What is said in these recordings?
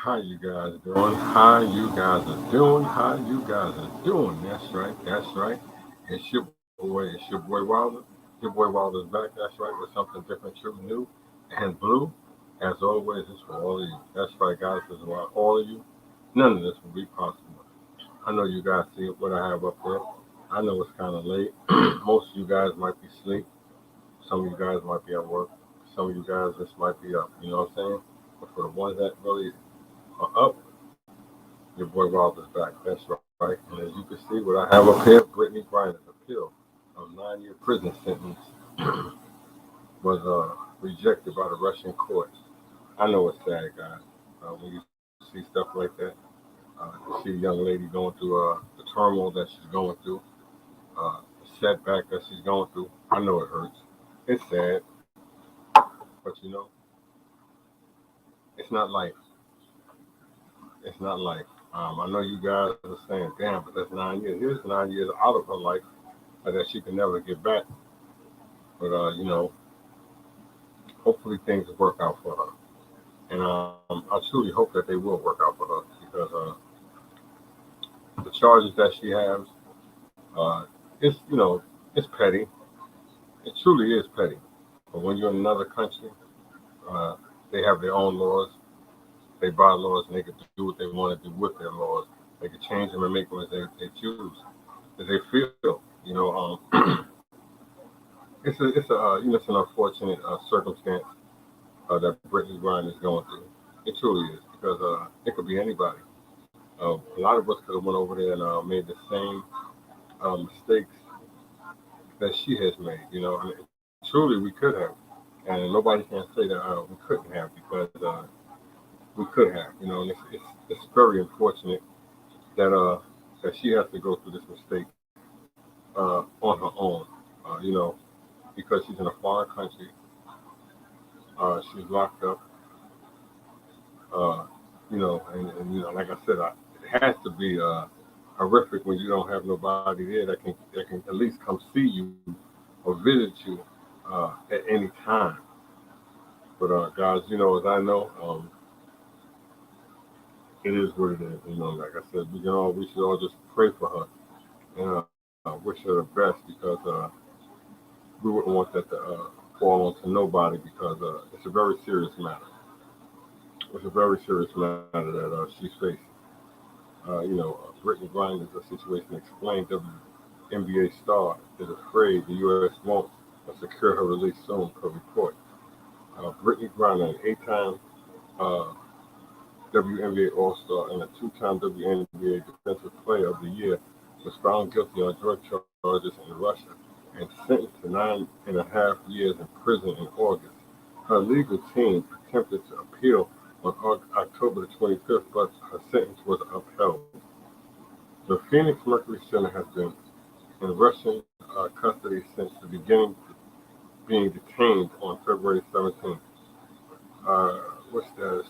How you guys doing? How you guys are doing? How you guys are doing? That's right. That's right. It's your boy Wilder. Your boy Wilder's back. That's right. With something different, true, new, and blue. As always, it's for all of you. That's right, guys. It's about all of you. None of this would be possible. I know you guys see what I have up there. I know it's kind of late. Most of you guys might be asleep. Some of you guys might be at work. Some of you guys just might be up. You know what I'm saying? But for the ones that really are up, your boy Rob is back. That's right. And as you can see, what I have up here, Brittney Griner's appeal of 9-year prison sentence was rejected by the Russian court. I know it's sad, guys. When you see stuff like that, you see a young lady going through the turmoil that she's going through, the setback that she's going through. I know it hurts. It's sad, but it's not life. It's not life. I know you guys are saying, damn, but that's 9 years. Here's 9 years out of her life that she can never get back. But, hopefully things will work out for her. And I truly hope that they will work out for her because the charges that she has, it's petty. It truly is petty. But when you're in another country, uh, they have their own laws. They buy laws and they can do what they want to do with their laws. They can change them and make them as they choose, as they feel. It's an unfortunate circumstance that Brittney Griner is going through. It truly is because it could be anybody. A lot of us could have went over there and made the same mistakes that she has made. And truly we could have, and nobody can say that we couldn't have because we could have. And it's very unfortunate that she has to go through this mistake on her own. Because she's in a foreign country. She's locked up. Uh, like I said, it has to be horrific when you don't have nobody there that can at least come see you or visit you at any time. But guys, as I know, it is what it is. Like I said, we should all just pray for her and wish her the best because we wouldn't want that to fall onto nobody because it's a very serious matter. It's a very serious matter that she's facing. Brittney Griner's a situation explained. WNBA star is afraid the U.S. won't secure her release soon, per report. Brittney Griner, an 8-time WNBA All-Star and a 2-time WNBA Defensive Player of the Year, was found guilty on drug charges in Russia and sentenced to 9.5 years in prison in August. Her legal team attempted to appeal on October the 25th, but her sentence was upheld. The Phoenix Mercury Center has been in Russian custody since the beginning, being detained on February 17th. What's the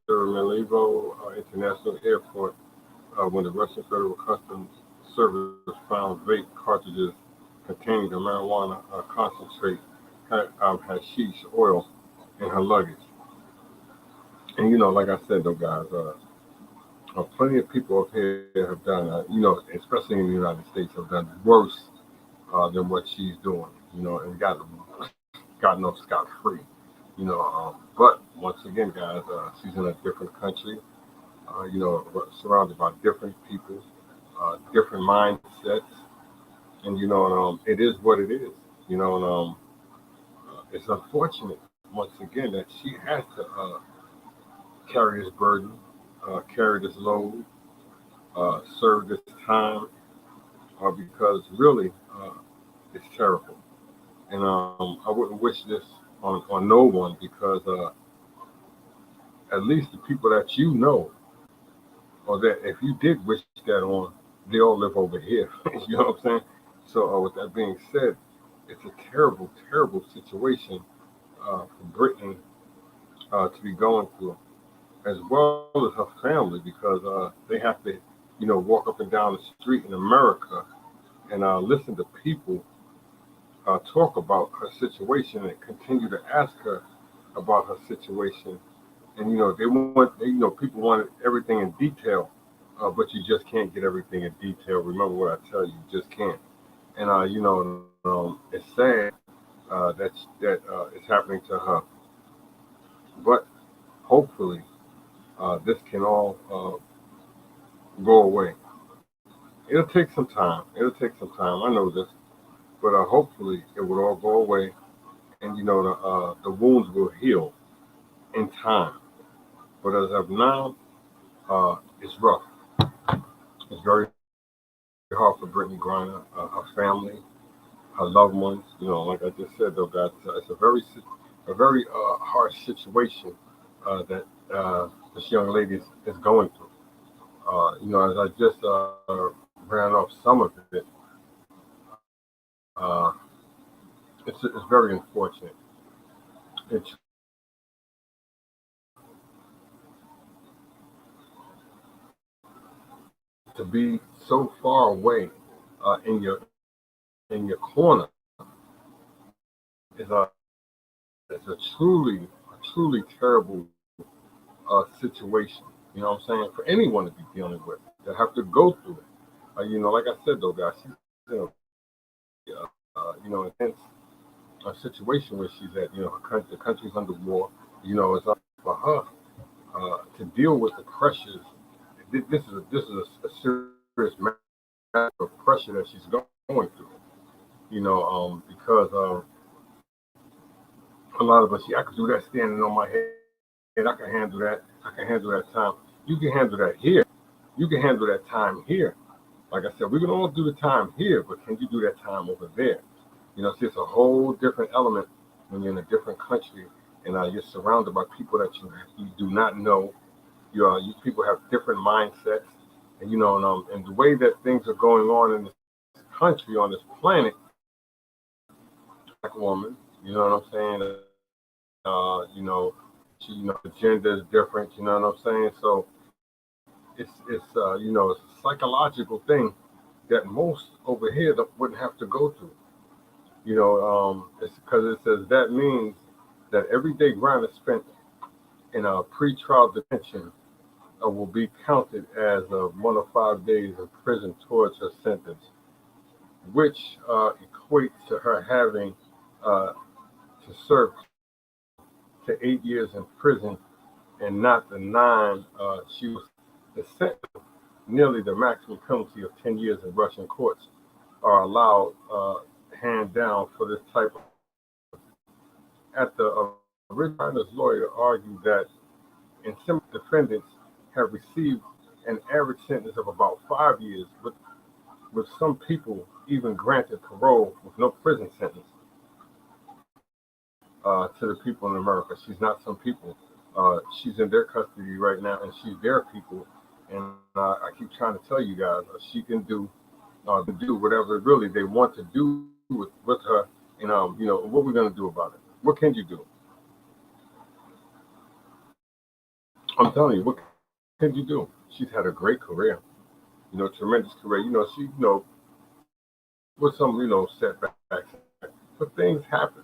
Sheremetyevo International Airport when the Russian Federal Customs Service found vape cartridges containing the marijuana concentrate hashish oil in her luggage. And like I said, though, guys, plenty of people up here have done, especially in the United States, have done worse than what she's doing, and gotten off scot free. But once again, guys, she's in a different country, surrounded by different people, different mindsets, and it is what it is. And it's unfortunate once again that she has to carry this burden, carry this load, serve this time, because really it's terrible. And I wouldn't wish this on no one because at least the people that or that if you did wish that on, they all live over here. You know what I'm saying? So with that being said, it's a terrible, terrible situation for Brittany to be going through, as well as her family, because they have to, walk up and down the street in America and listen to people talk about her situation and continue to ask her about her situation and people wanted everything in detail, but you just can't get everything in detail. Remember what I tell you, you just can't. And it's sad that it's happening to her, but hopefully this can all go away. It'll take some time. It'll take some time. I know this, but hopefully it will all go away, and the wounds will heal in time. But as of now, it's rough. It's very hard for Brittney Griner, her family, her loved ones. Like I just said, though, guys, it's a very harsh situation that this young lady is going through. As I just ran off some of it, it's very unfortunate. It's to be so far away in your corner is a truly terrible situation. You know what I'm saying? For anyone to be dealing with, to have to go through it. Like I said though, guys, she's in intense situation where she's at. The country's under war. It's up for her to deal with the pressures. This is a serious matter of pressure that she's going through. Because a lot of us, I could do that standing on my head. I can handle that. I can handle that time. You can handle that here. You can handle that time here. Like I said, we can all do the time here, but can you do that time over there? See, it's a whole different element when you're in a different country and you're surrounded by people that you do not know. You people have different mindsets, and the way that things are going on in this country, on this planet, black woman, you know what I'm saying? The gender is different, you know what I'm saying? So it's a psychological thing that most over here wouldn't have to go through. It's because it says that means that every day Griner spent in a pretrial detention will be counted as 1 or 5 days in prison towards her sentence, which equates to her having to serve to 8 years in prison and not the 9 she was. The sentence, nearly the maximum penalty of 10 years in Russian courts, are allowed hand down for this type of. At the original lawyer argued that in some defendants have received an average sentence of about 5 years, with some people even granted parole with no prison sentence to the people in America. She's not some people. She's in their custody right now, and she's their people. And I keep trying to tell you guys, she can do whatever really they want to do with her. And what we're gonna do about it? What can you do? I'm telling you, what can you do? She's had a great career, tremendous career. She, with some, setbacks, but things happen.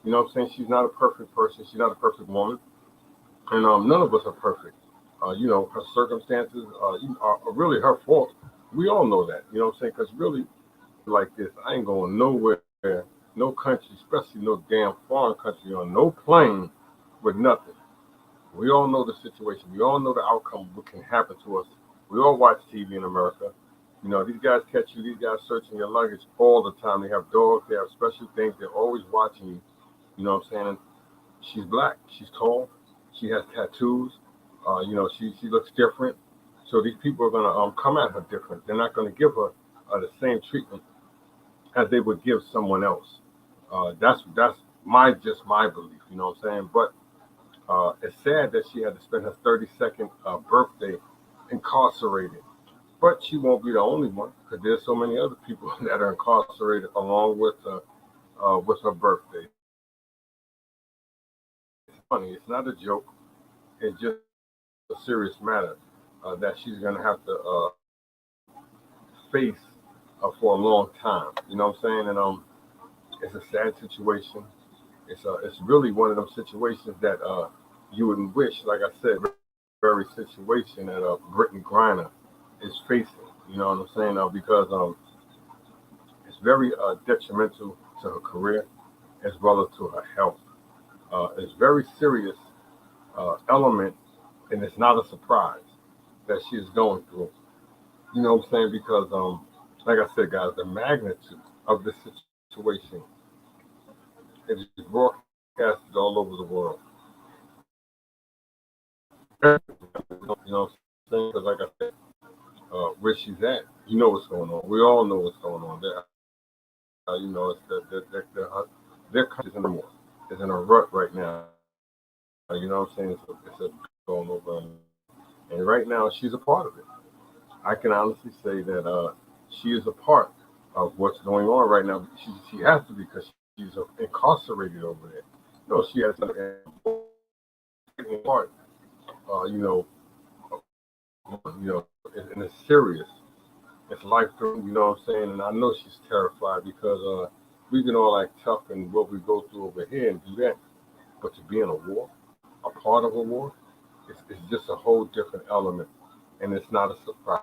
You know what I'm saying? She's not a perfect person. She's not a perfect woman, and none of us are perfect. Her circumstances are really her fault. We all know that. You know what I'm saying? Because really, like this, I ain't going nowhere, no country, especially no damn foreign country, on no plane with nothing. We all know the situation. We all know the outcome, what can happen to us. We all watch TV in America. These guys catch you. These guys searching your luggage all the time. They have dogs. They have special things. They're always watching you. You know what I'm saying? And she's black. She's tall. She has tattoos. She looks different. So these people are gonna come at her different. They're not gonna give her the same treatment as they would give someone else. That's my belief. You know what I'm saying? But it's sad that she had to spend her 32nd birthday incarcerated. But she won't be the only one, because there's so many other people that are incarcerated along with her birthday. It's funny. It's not a joke. It's just a serious matter that she's going to have to face for a long time. You know what I'm saying? And it's a sad situation. It's really one of those situations that you wouldn't wish, like I said, very situation that Brittney Griner is facing. You know what I'm saying? Because it's very detrimental to her career as well as to her health. It's very serious element, and it's not a surprise that she is going through. You know what I'm saying? Because, like I said, guys, the magnitude of this situation is broadcasted all over the world. You know what I'm saying? Because, like I said, where she's at, you know what's going on. We all know what's going on there. You know, it's their country is in a rut right now. You know what I'm saying? It's a going over, and right now she's a part of it. I can honestly say that she is a part of what's going on right now. She has to be because she's incarcerated over there. No, she has a part. You know, and it's serious. It's life threatening. You know what I'm saying? And I know she's terrified because we can all act tough and what we go through over here and do that, but to be in a war, a part of a war, it's just a whole different element, and it's not a surprise.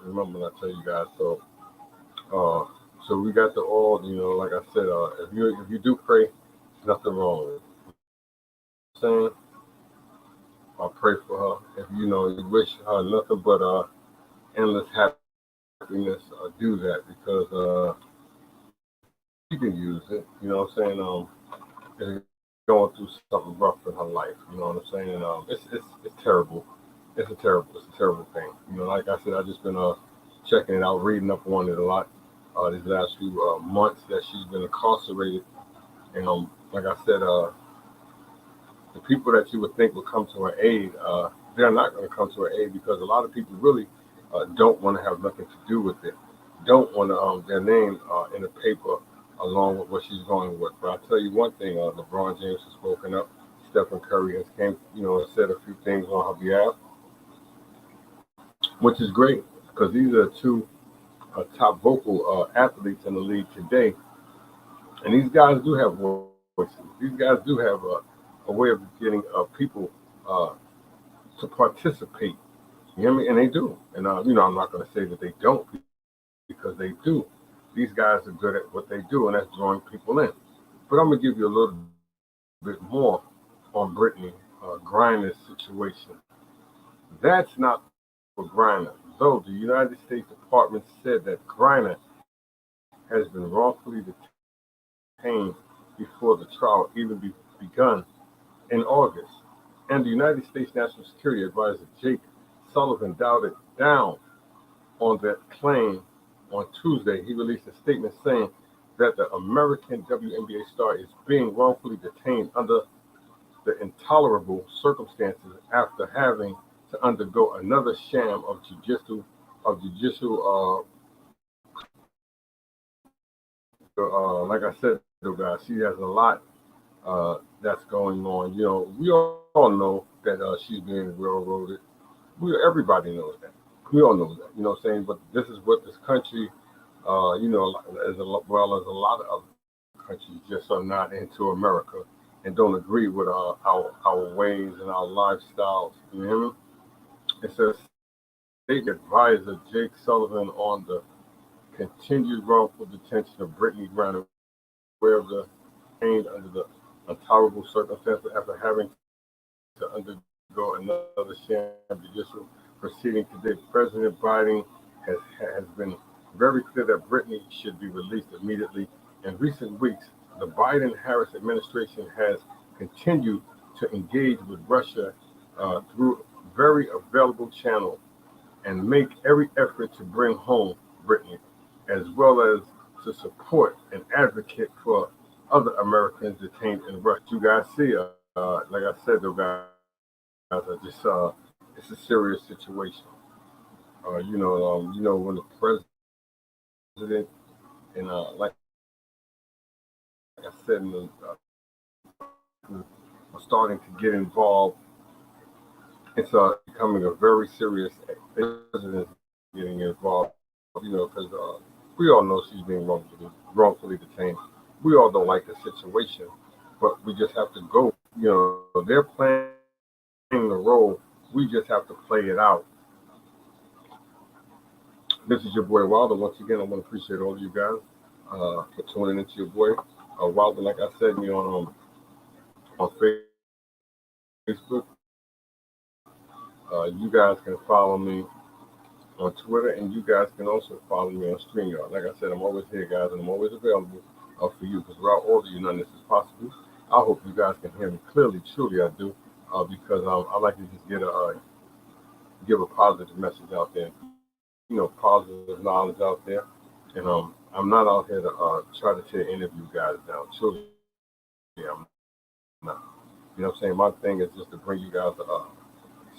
Remember when I tell you guys. Uh, so we got the all. You know, like I said, if you do pray, there's nothing wrong with it. You know what I'm saying, I'll pray for her. If you know you wish her nothing but endless happiness, do that because you can use it. You know what I'm saying? Is going through something rough in her life. You know what I'm saying? And it's terrible. It's a terrible thing. You know, like I said, I just been checking it out, reading up on it a lot these last few months that she's been incarcerated. And like I said, the people that you would think would come to her aid, they're not going to come to her aid because a lot of people really don't want to have nothing to do with it. Don't want their name in the paper along with what she's going with. But I'll tell you one thing, LeBron James has spoken up. Stephen Curry has came, and said a few things on her behalf, which is great because these are two top vocal athletes in the league today. And these guys do have voices. These guys do have a way of getting people to participate. You hear me? And they do. And, I'm not going to say that they don't because they do. These guys are good at what they do, and that's drawing people in. But I'm going to give you a little bit more on Brittney Griner's situation. That's not for Griner, though the United States Department said that Griner has been wrongfully detained before the trial even begun in August. And the United States National Security Advisor Jake Sullivan doubted down on that claim on Tuesday. He released a statement saying that the American WNBA star is being wrongfully detained under the intolerable circumstances after having to undergo another sham of judicial like I said, guys, she has a lot that's going on. We all know that she's being railroaded. Everybody knows that. We all know that. You know what I'm saying? But this is what this country, as well as a lot of other countries, just are not into America and don't agree with our ways and our lifestyles. You hear me? It says State Advisor Jake Sullivan on the continued wrongful detention of Brittney Griner, where the detained under the intolerable circumstances after having to undergo another sham judicial proceeding today. President Biden has been very clear that Brittney should be released immediately. In recent weeks, the Biden-Harris administration has continued to engage with Russia through very available channels and make every effort to bring home Brittney, as well as to support and advocate for other Americans detained in Russia. You guys see, like I said, though, guys, it's a serious situation. When the president and like I said, are starting to get involved, it's becoming a very serious. The president is getting involved, because we all know she's being wrongfully detained. We all don't like the situation, but we just have to go. Their plan role. We just have to play it out. This is your boy Wilder. Once again, I want to appreciate all of you guys for tuning into your boy Wilder. Like I said, me on Facebook. You guys can follow me on Twitter, and you guys can also follow me on StreamYard. Like I said, I'm always here, guys, and I'm always available for you, because without all of you, none of this is possible. I hope you guys can hear me clearly. Truly, I do, because I like to just give a positive message out there, positive knowledge out there. And I'm not out here to try to tear any of you guys down. Truly, I'm not. You know what I'm saying? My thing is just to bring you guys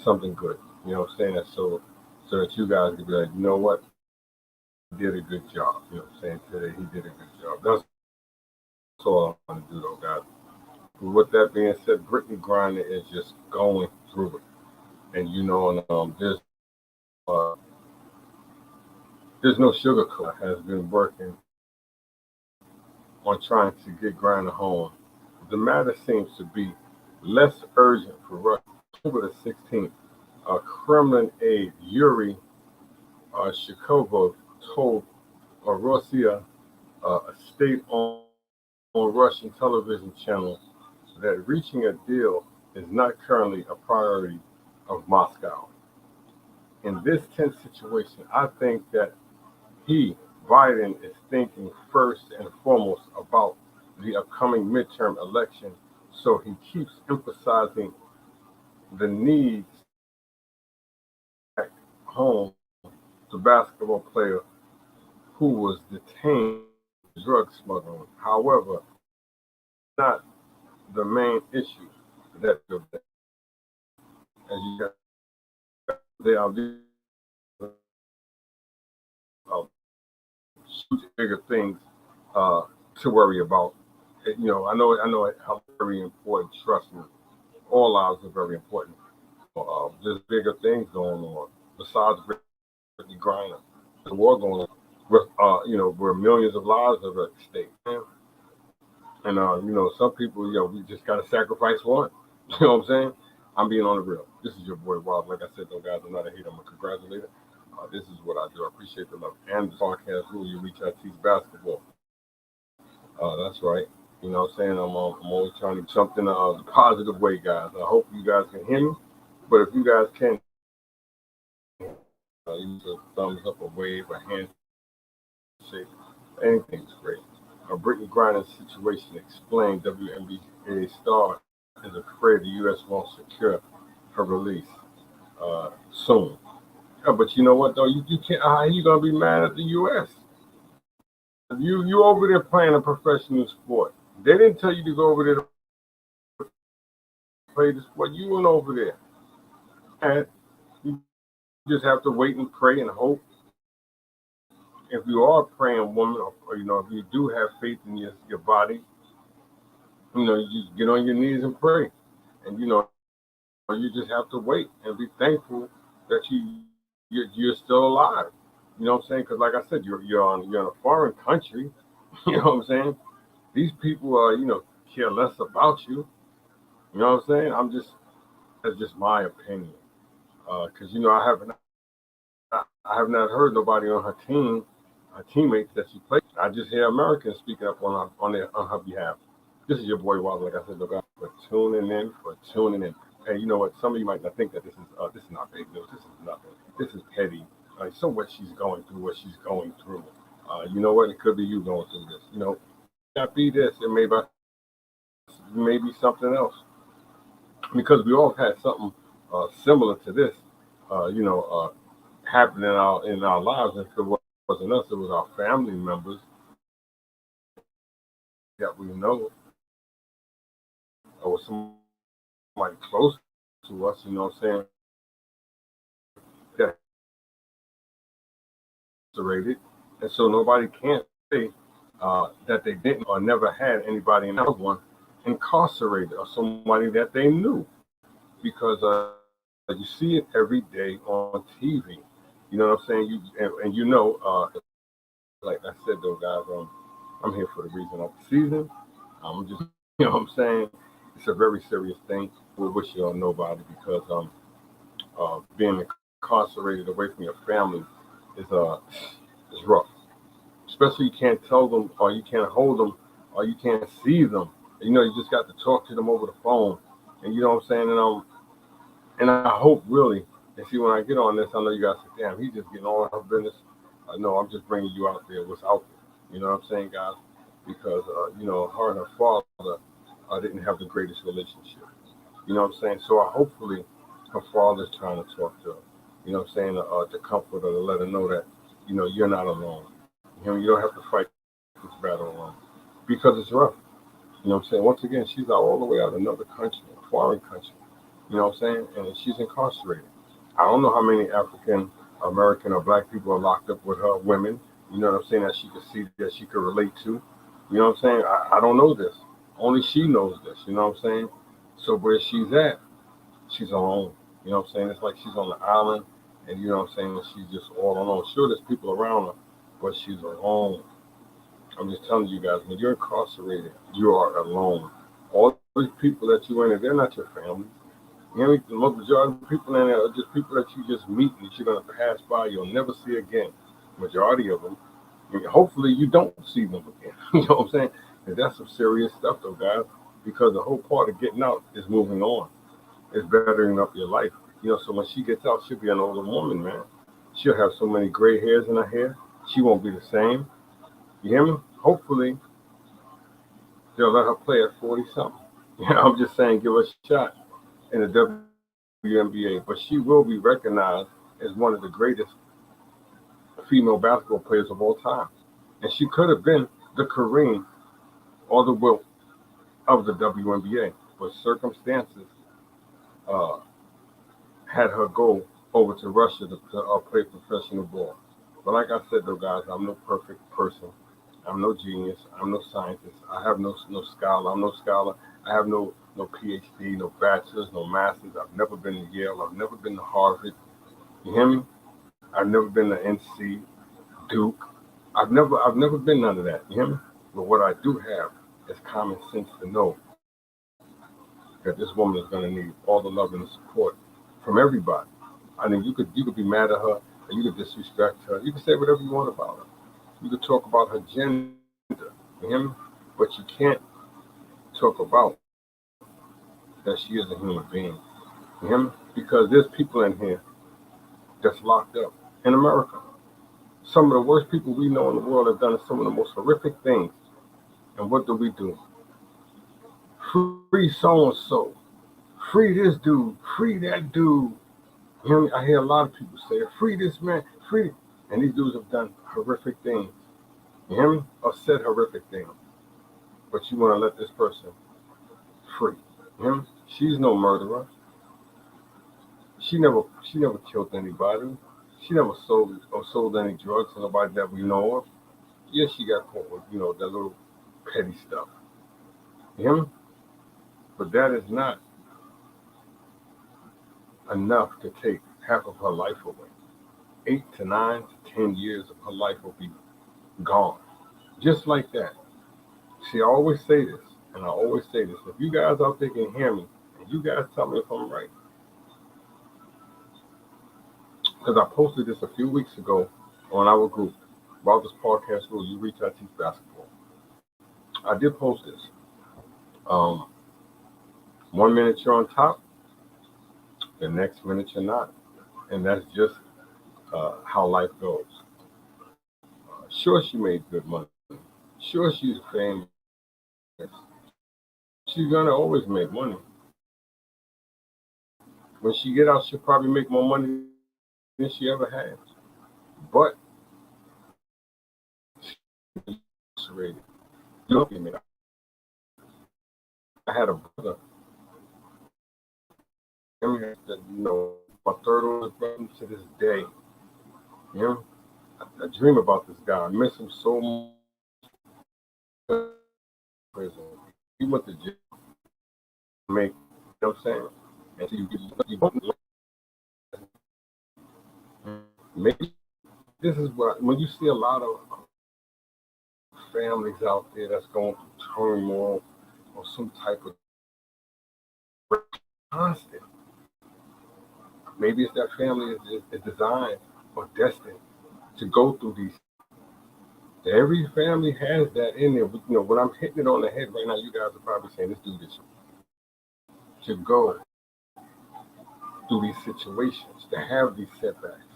something good. You know what I'm saying? So that you guys can be like, you know what? He did a good job. You know what I'm saying? Today he did a good job. That's all I want to do, though, guys. With that being said, Brittney Griner is just going through it. And there's no sugarcoat. Has been working on trying to get Griner home. The matter seems to be less urgent for Russia. October the 16th, Kremlin aide Yuri Shikova told Russia, a state-owned Russian television channel, that reaching a deal is not currently a priority of Moscow. In this tense situation, I think that Biden, is thinking first and foremost about the upcoming midterm election, so he keeps emphasizing the need back home the basketball player who was detained for drug smuggling. However, not the main issue that as you got, there are bigger things to worry about. I know how very important. Trust me, all lives are very important. There's bigger things going on besides Brittney Griner. The war going on with where millions of lives are at stake. And some people, we just gotta sacrifice one. You know what I'm saying? I'm being on the real. This is your boy Rob. Like I said, though, guys, I'm not a hater. I'm a congratulator. This is what I do. I appreciate the love and the podcast rule. You reach out, teach basketball. That's right. You know what I'm saying? I'm always trying to do something the positive way, guys. I hope you guys can hear me. But if you guys can, use a thumbs up, a wave, a handshake, anything's great. Brittney Griner's situation explained. WNBPA star is afraid the U.S. won't secure her release soon. But you know what, though? You can't. How you gonna be mad at the U.S.? You over there playing a professional sport. They didn't tell you to go over there to play the sport. You went over there, and you just have to wait and pray and hope. If you are a praying woman, or if you do have faith in your body, you just get on your knees and pray, and you just have to wait and be thankful that you're still alive. You know what I'm saying? Because like I said, you're in a foreign country. You know what I'm saying? These people care less about you. You know what I'm saying? That's just my opinion. Because I have not heard nobody on her teammates that she played. I just hear Americans speaking up on her behalf. This is your boy Wilder. Like I said, look out for tuning in. Hey, you know what? Some of you might not think that this is not big news. This is nothing. This is petty. So what she's going through, you know what? It could be you going through this. It not be this. It may be something else. Because we all had something similar to this, happen in our lives. And if it wasn't us, it was our family members that we know, or somebody close to us. You know what I'm saying? That separated, and so nobody can say that they didn't or never had anybody in that one incarcerated or somebody that they knew, because you see it every day on TV. You know what I'm saying? Like I said, though, guys, I'm here for the reason of the season. I'm just, you know what I'm saying? It's a very serious thing. We wish you on nobody, because being incarcerated away from your family is rough. Especially you can't tell them, or you can't hold them, or you can't see them. You just got to talk to them over the phone, and you know what I'm saying. And I hope really, and see when I get on this, I know you guys say, damn, he's just getting all her business. No, I'm just bringing you out there, what's out there. You know what I'm saying, guys? Because her and her father didn't have the greatest relationship. You know what I'm saying? So hopefully her father's trying to talk to her. You know what I'm saying? To comfort her, to let her know that, you're not alone. You don't have to fight this battle alone. Because it's rough. You know what I'm saying? Once again, she's out all the way out in another country, a foreign country. You know what I'm saying? And she's incarcerated. I don't know how many African American or black people are locked up with her women. You know what I'm saying? That she could see, that she could relate to. You know what I'm saying? I don't know this. Only she knows this. You know what I'm saying? So where she's at, she's alone. You know what I'm saying? It's like she's on the island, and you know what I'm saying? She's just all alone. Sure, there's people around her, but she's alone. I'm just telling you guys, when you're incarcerated, you are alone. All these people that you in there, they're not your family. The majority of people in there are just people that you just meet and that you're gonna pass by. You'll never see again. Majority of them. Hopefully, you don't see them again. You know what I'm saying? And that's some serious stuff, though, guys. Because the whole part of getting out is moving on. It's bettering up your life. So when she gets out, she'll be an older woman, man. She'll have so many gray hairs in her hair. She won't be the same. You hear me? Hopefully, they'll let her play at 40 something. I'm just saying, give her a shot in the WNBA. But she will be recognized as one of the greatest female basketball players of all time. And she could have been the Kareem or the Wilt of the WNBA. But circumstances uh, had her go over to Russia to play professional ball. But like I said, though, guys, I'm no perfect person. I'm no genius. I'm no scientist. I have no scholar. I'm no scholar. I have no PhD, no bachelor's, no master's. I've never been to Yale. I've never been to Harvard. You hear me? I've never been to NC, Duke. I've never been none of that. You hear me? But what I do have is common sense to know that this woman is going to need all the love and the support from everybody. I mean, you could be mad at her, or you could disrespect her. You can say whatever you want about her. You could talk about her gender. You hear me? But you can't talk about that she is a human being. You hear me? Because there's people in here that's locked up in America. Some of the worst people we know in the world have done some of the most horrific things. And what do? Free so and so. Free this dude. Free that dude. You hear me? I hear a lot of people say, free this man. Free. And these dudes have done horrific things. You hear me? Or said horrific things. But you want to let this person free. You hear me? She's no murderer. She never killed anybody. She never sold any drugs to nobody that we know of. Yes, she got caught with, that little petty stuff. You hear me? But that is not enough to take half of her life away. 8 to 9 to 10 years of her life will be gone. Just like that. See, I always say this, and I always say this. If you guys out there can hear me, and you guys tell me if I'm right. Because I posted this a few weeks ago on our group about this podcast rule, You Reach Out Teach Basketball. I did post this. 1 minute you're on top, the next minute you're not. And that's just how life goes. Sure, she made good money. Sure, she's famous. She's going to always make money. When she get out, she'll probably make more money than she ever had. But she's incarcerated. I had a brother. My third oldest brother to this day. I dream about this guy. I miss him so much. Prison. He went to jail. Make, you know what I'm saying? And so maybe this is when you see a lot of families out there that's going through turmoil or some type of constant. Maybe it's that family is designed or destined to go through these. Every family has that in there. When I'm hitting it on the head right now, you guys are probably saying, this dude is to go through these situations, to have these setbacks.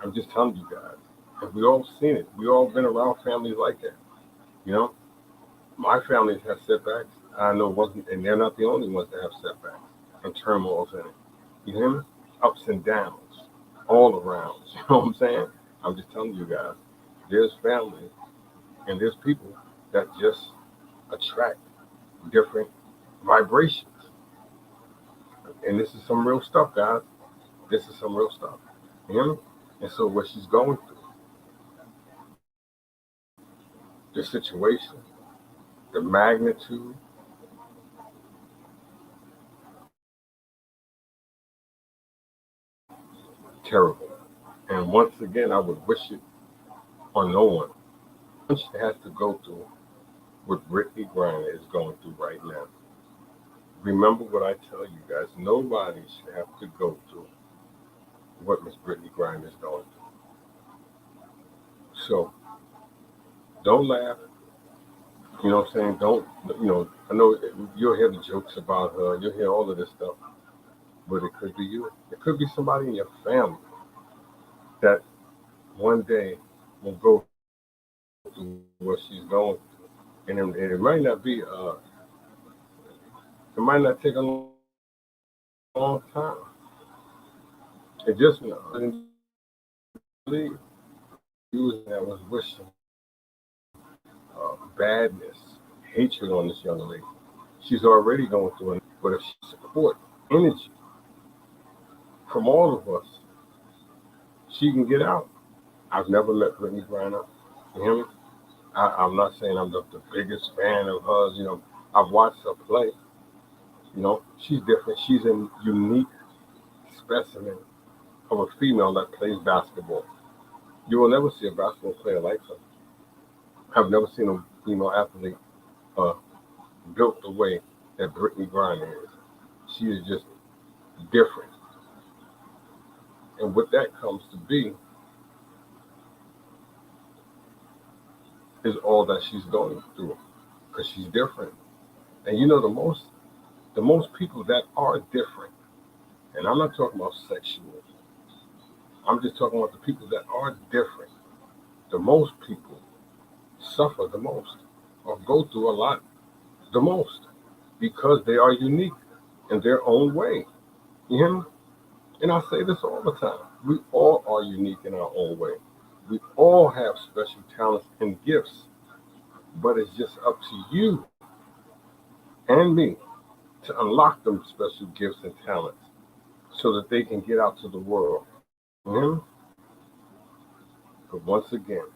I'm just telling you guys. And we all seen it. We all been around families like that. You know, my family has setbacks. I know wasn't, and they're not the only ones that have setbacks and turmoils in it. You hear me? Ups and downs, all around. You know what I'm saying? I'm just telling you guys. There's families and there's people that just attract different vibrations. And this is some real stuff, guys. This is some real stuff. You hear me? And so what she's going through, the situation, the magnitude, terrible. And once again, I would wish it on no one. She has to go through what Brittney Griner is going through right now. Remember what I tell you guys. Nobody should have to go through what Miss Brittney Griner is going through. So don't laugh. You know what I'm saying? Don't, I know you'll hear the jokes about her. You'll hear all of this stuff. But it could be you. It could be somebody in your family that one day will go through what she's going through. And it might not be, it might not take a long time. It just didn't believe you that was wishing badness, hatred on this young lady. She's already going through it. But if she support energy from all of us, she can get out. I've never met Brittney Griner. You hear me? I'm not saying I'm the biggest fan of hers. I've watched her play. She's different. She's a unique specimen of a female that plays basketball. You will never see a basketball player like her. I've never seen a female athlete built the way that Brittney Griner is. She is just different. And what that comes to be is all that she's going through, because she's different. And the most people that are different, and I'm not talking about sexual, I'm just talking about the people that are different. The most people suffer the most or go through a lot the most because they are unique in their own way. You hear me? And I say this all the time. We all are unique in our own way. We all have special talents and gifts, but it's just up to you and me to unlock them special gifts and talents so that they can get out to the world. You hear me? But once again,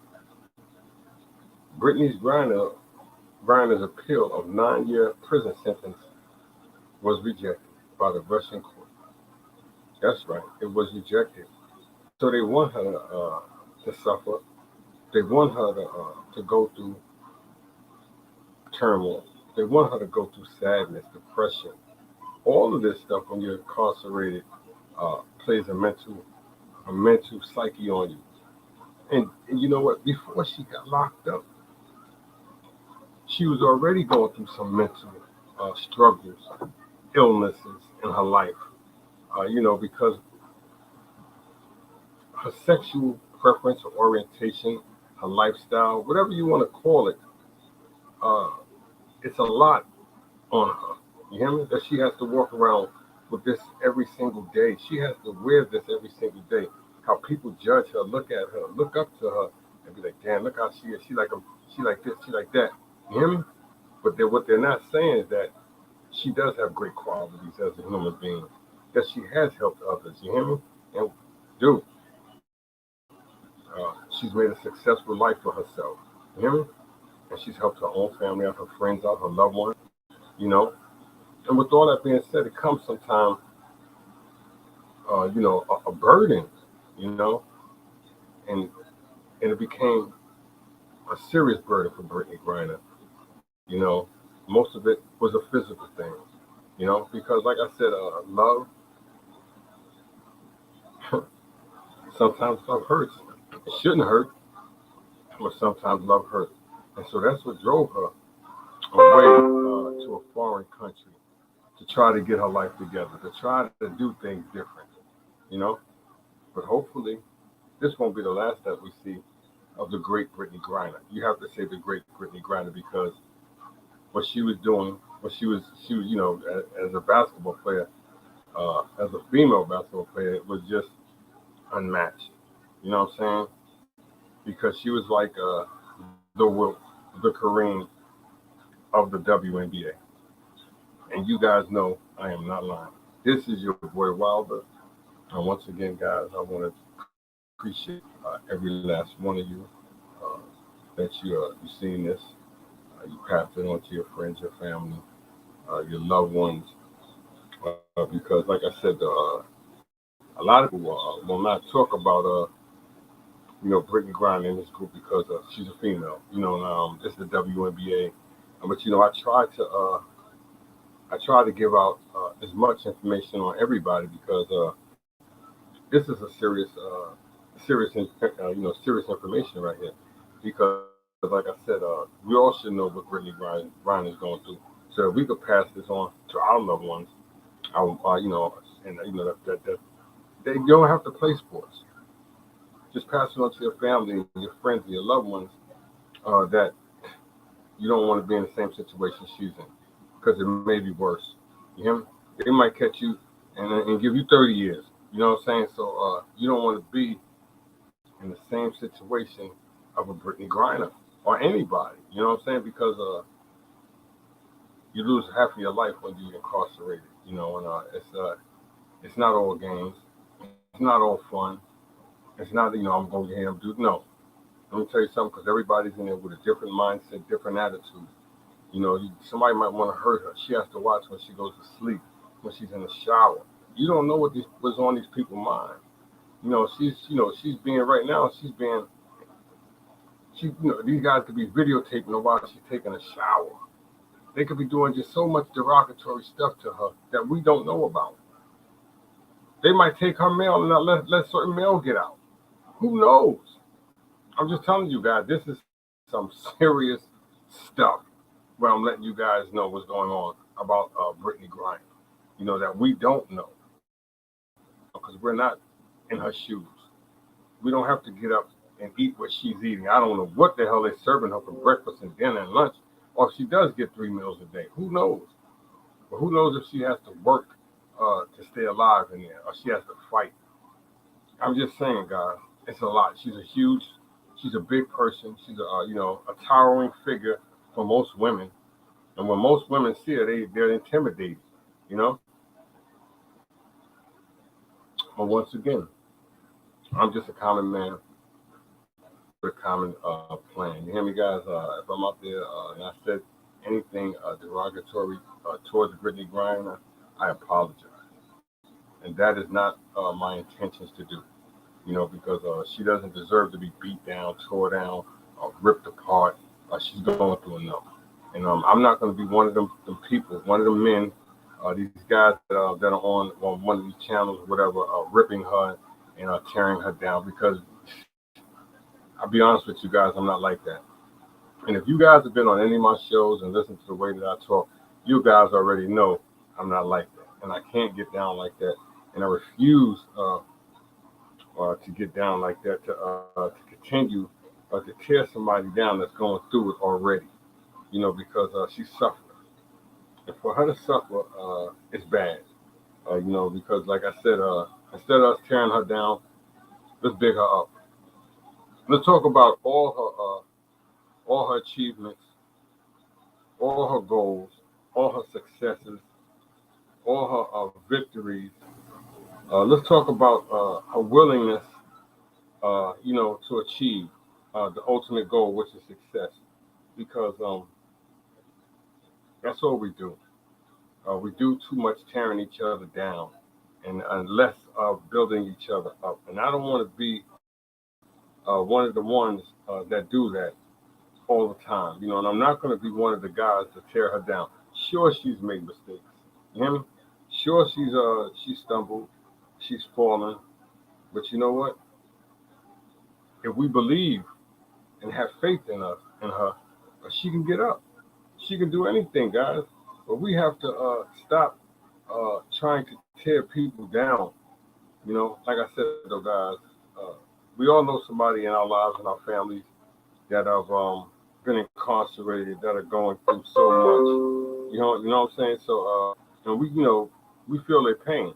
Brittney Griner's appeal of 9-year prison sentence was rejected by the Russian court. That's right, it was rejected. So they want her to suffer. They want her to go through turmoil. They want her to go through sadness, depression. All of this stuff when you're incarcerated plays a mental psyche on you. And you know what? Before she got locked up, she was already going through some mental struggles, illnesses in her life. Because her sexual preference or orientation, her lifestyle, whatever you want to call it, it's a lot on her. You hear me? That she has to walk around with this every single day. She has to wear this every single day. How people judge her, look at her, look up to her, and be like, damn, look how she is. She like this, she like that. You hear me? But what they're not saying is that she does have great qualities as a human being. That she has helped others. You hear me? And dude, she's made a successful life for herself. You hear me? And she's helped her own family out, her friends out, her loved ones. And with all that being said, it comes sometimes, a burden, and it became a serious burden for Brittney Griner. Most of it was a physical thing, because like I said, love Sometimes love hurts. It shouldn't hurt, but sometimes love hurts. And so that's what drove her away to a foreign country to try to get her life together, to try to do things different, you know. But hopefully, this won't be the last that we see of the great Brittney Griner. You have to say the great Brittney Griner because what she was doing, she was, as a basketball player, as a female basketball player, it was just unmatched. You know what I'm saying? Because she was like the Wilt, the Kareem of the WNBA. And you guys know I am not lying. This is your boy Wilder. And once again, guys, I want to appreciate every last one of you uh, that you seen this. You passed it on to your friends, your family, your loved ones. Because, like I said, a lot of people will not talk about Brittney Griner in this group because she's a female. This is the WNBA. But I try to give out as much information on everybody because this is a serious information right here. Because, like I said, we all should know what Brittney Griner is going through. So if we could pass this on to our loved ones, that they don't have to play sports. Just pass it on to your family and your friends and your loved ones that you don't want to be in the same situation she's in because it may be worse. You hear me? They might catch you and give you 30 years. You know what I'm saying? So you don't want to be in the same situation of a Brittney Griner or anybody. You know what I'm saying? Because you lose half of your life when you're incarcerated. And it's not all games. It's not all fun. It's not I'm going to get him do no. Let me tell you something because everybody's in there with a different mindset, different attitude. Somebody might want to hurt her. She has to watch when she goes to sleep, when she's in the shower. You don't know what's on these people's mind. She's being right now. These guys could be videotaping her while she's taking a shower. They could be doing just so much derogatory stuff to her that we don't know about. They might take her mail and not let certain mail get out. Who knows? I'm just telling you guys, this is some serious stuff where I'm letting you guys know what's going on about Brittney Griner. That we don't know because we're not in her shoes. We don't have to get up and eat what she's eating. I don't know what the hell they're serving her for breakfast and dinner and lunch, or if she does get 3 meals a day. Who knows? But who knows if she has to work to stay alive in there, or she has to fight. I'm just saying, guys, it's a lot. She's a big person. She's a towering figure for most women. And when most women see her, they're intimidated, you know? But once again, I'm just a common man with a common plan. You hear me, guys? If I'm out there and I said anything derogatory towards Brittney Griner, I apologize. And that is not my intentions to do, because she doesn't deserve to be beat down, tore down, ripped apart. She's going through enough. And I'm not going to be one of them people, one of them men, these guys that are on one of these channels, whatever, ripping her and tearing her down. Because I'll be honest with you guys, I'm not like that. And if you guys have been on any of my shows and listened to the way that I talk, you guys already know I'm not like that. And I can't get down like that. And I refuse to get down like that, to continue to tear somebody down that's going through it already, because she's suffering. And for her to suffer, it's bad, because like I said, instead of us tearing her down, let's big her up. Let's talk about all her achievements, all her goals, all her successes, all her victories. Let's talk about her willingness, to achieve the ultimate goal, which is success. Because that's all we do. We do too much tearing each other down and less of building each other up. And I don't want to be one of the ones that do that all the time. And I'm not going to be one of the guys to tear her down. Sure, she's made mistakes. You hear me? Sure, she's stumbled, she's fallen. But you know what? if we believe and have faith in her, she can get up. She can do anything, guys. But we have to stop trying to tear people down. Like I said, though, guys, we all know somebody in our lives and our families that have been incarcerated, that are going through so much. You know what I'm saying? So, and we feel their pain.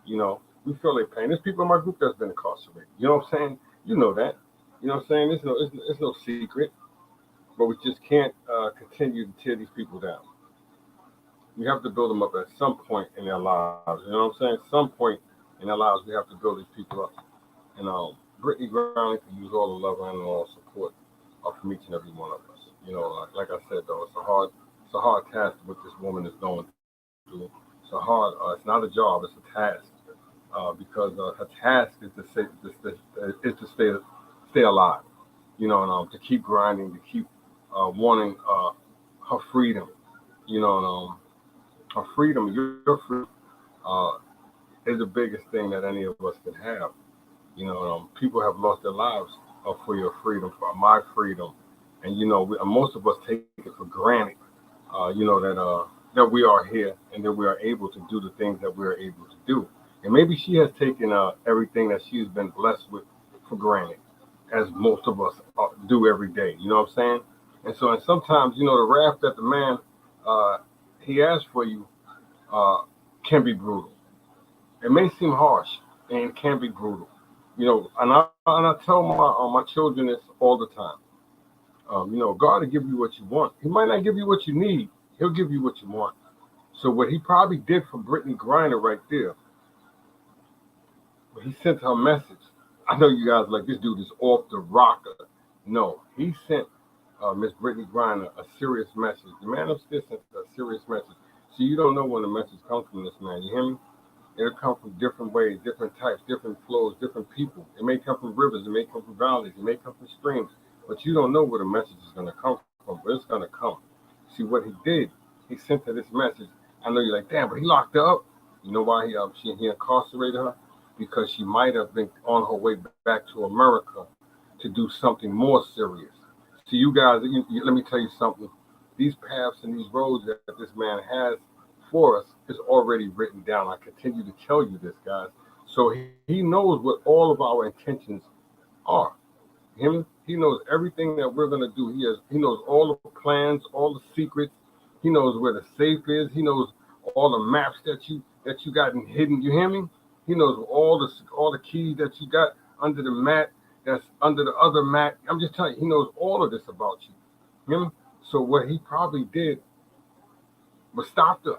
We feel their pain. There's people in my group that's been incarcerated. You know what I'm saying? You know that. You know what I'm saying? It's no secret. But we just can't continue to tear these people down. We have to build them up at some point in their lives. You know what I'm saying? Some point in their lives, we have to build these people up. And Brittney Griner can use all the love and all the support from each and every one of us. Like I said, though, it's a hard task what this woman is going through. It's not a job, it's a task. Because her task is to stay alive. And to keep grinding, to keep wanting her freedom. And her freedom, your freedom, is the biggest thing that any of us can have. People have lost their lives for your freedom, for my freedom, and most of us take it for granted. That we are here and that we are able to do the things that we are able to do. And maybe she has taken everything that she's been blessed with for granted, as most of us do every day. You know what I'm saying? And sometimes, the wrath that the man he asks for you can be brutal. It may seem harsh and it can be brutal. And I tell my children this all the time. God will give you what you want. He might not give you what you need. He'll give you what you want. So what he probably did for Brittney Griner right there, he sent her a message. I know you guys like, this dude is off the rocker. No, he sent Miss Brittney Griner a serious message. The man upstairs sent a serious message. So you don't know when the message comes from this man. You hear me? It'll come from different ways, different types, different flows, different people. It may come from rivers. It may come from valleys. It may come from streams. But you don't know where the message is going to come from, but it's going to come. See what he did? He sent her this message. I know you're like, damn, but he locked her up. You know why he incarcerated her? Because she might have been on her way back to America to do something more serious. See, you guys, let me tell you something. These paths and these roads that this man has for us is already written down. I continue to tell you this, guys. So he knows what all of our intentions are. He knows everything that we're going to do. He knows all the plans, all the secrets. He knows where the safe is. He knows all the maps that you got hidden. You hear me? He knows all the keys that you got under the mat, that's under the other mat. I'm just telling you, he knows all of this about you. You hear me? So what he probably did was stopped her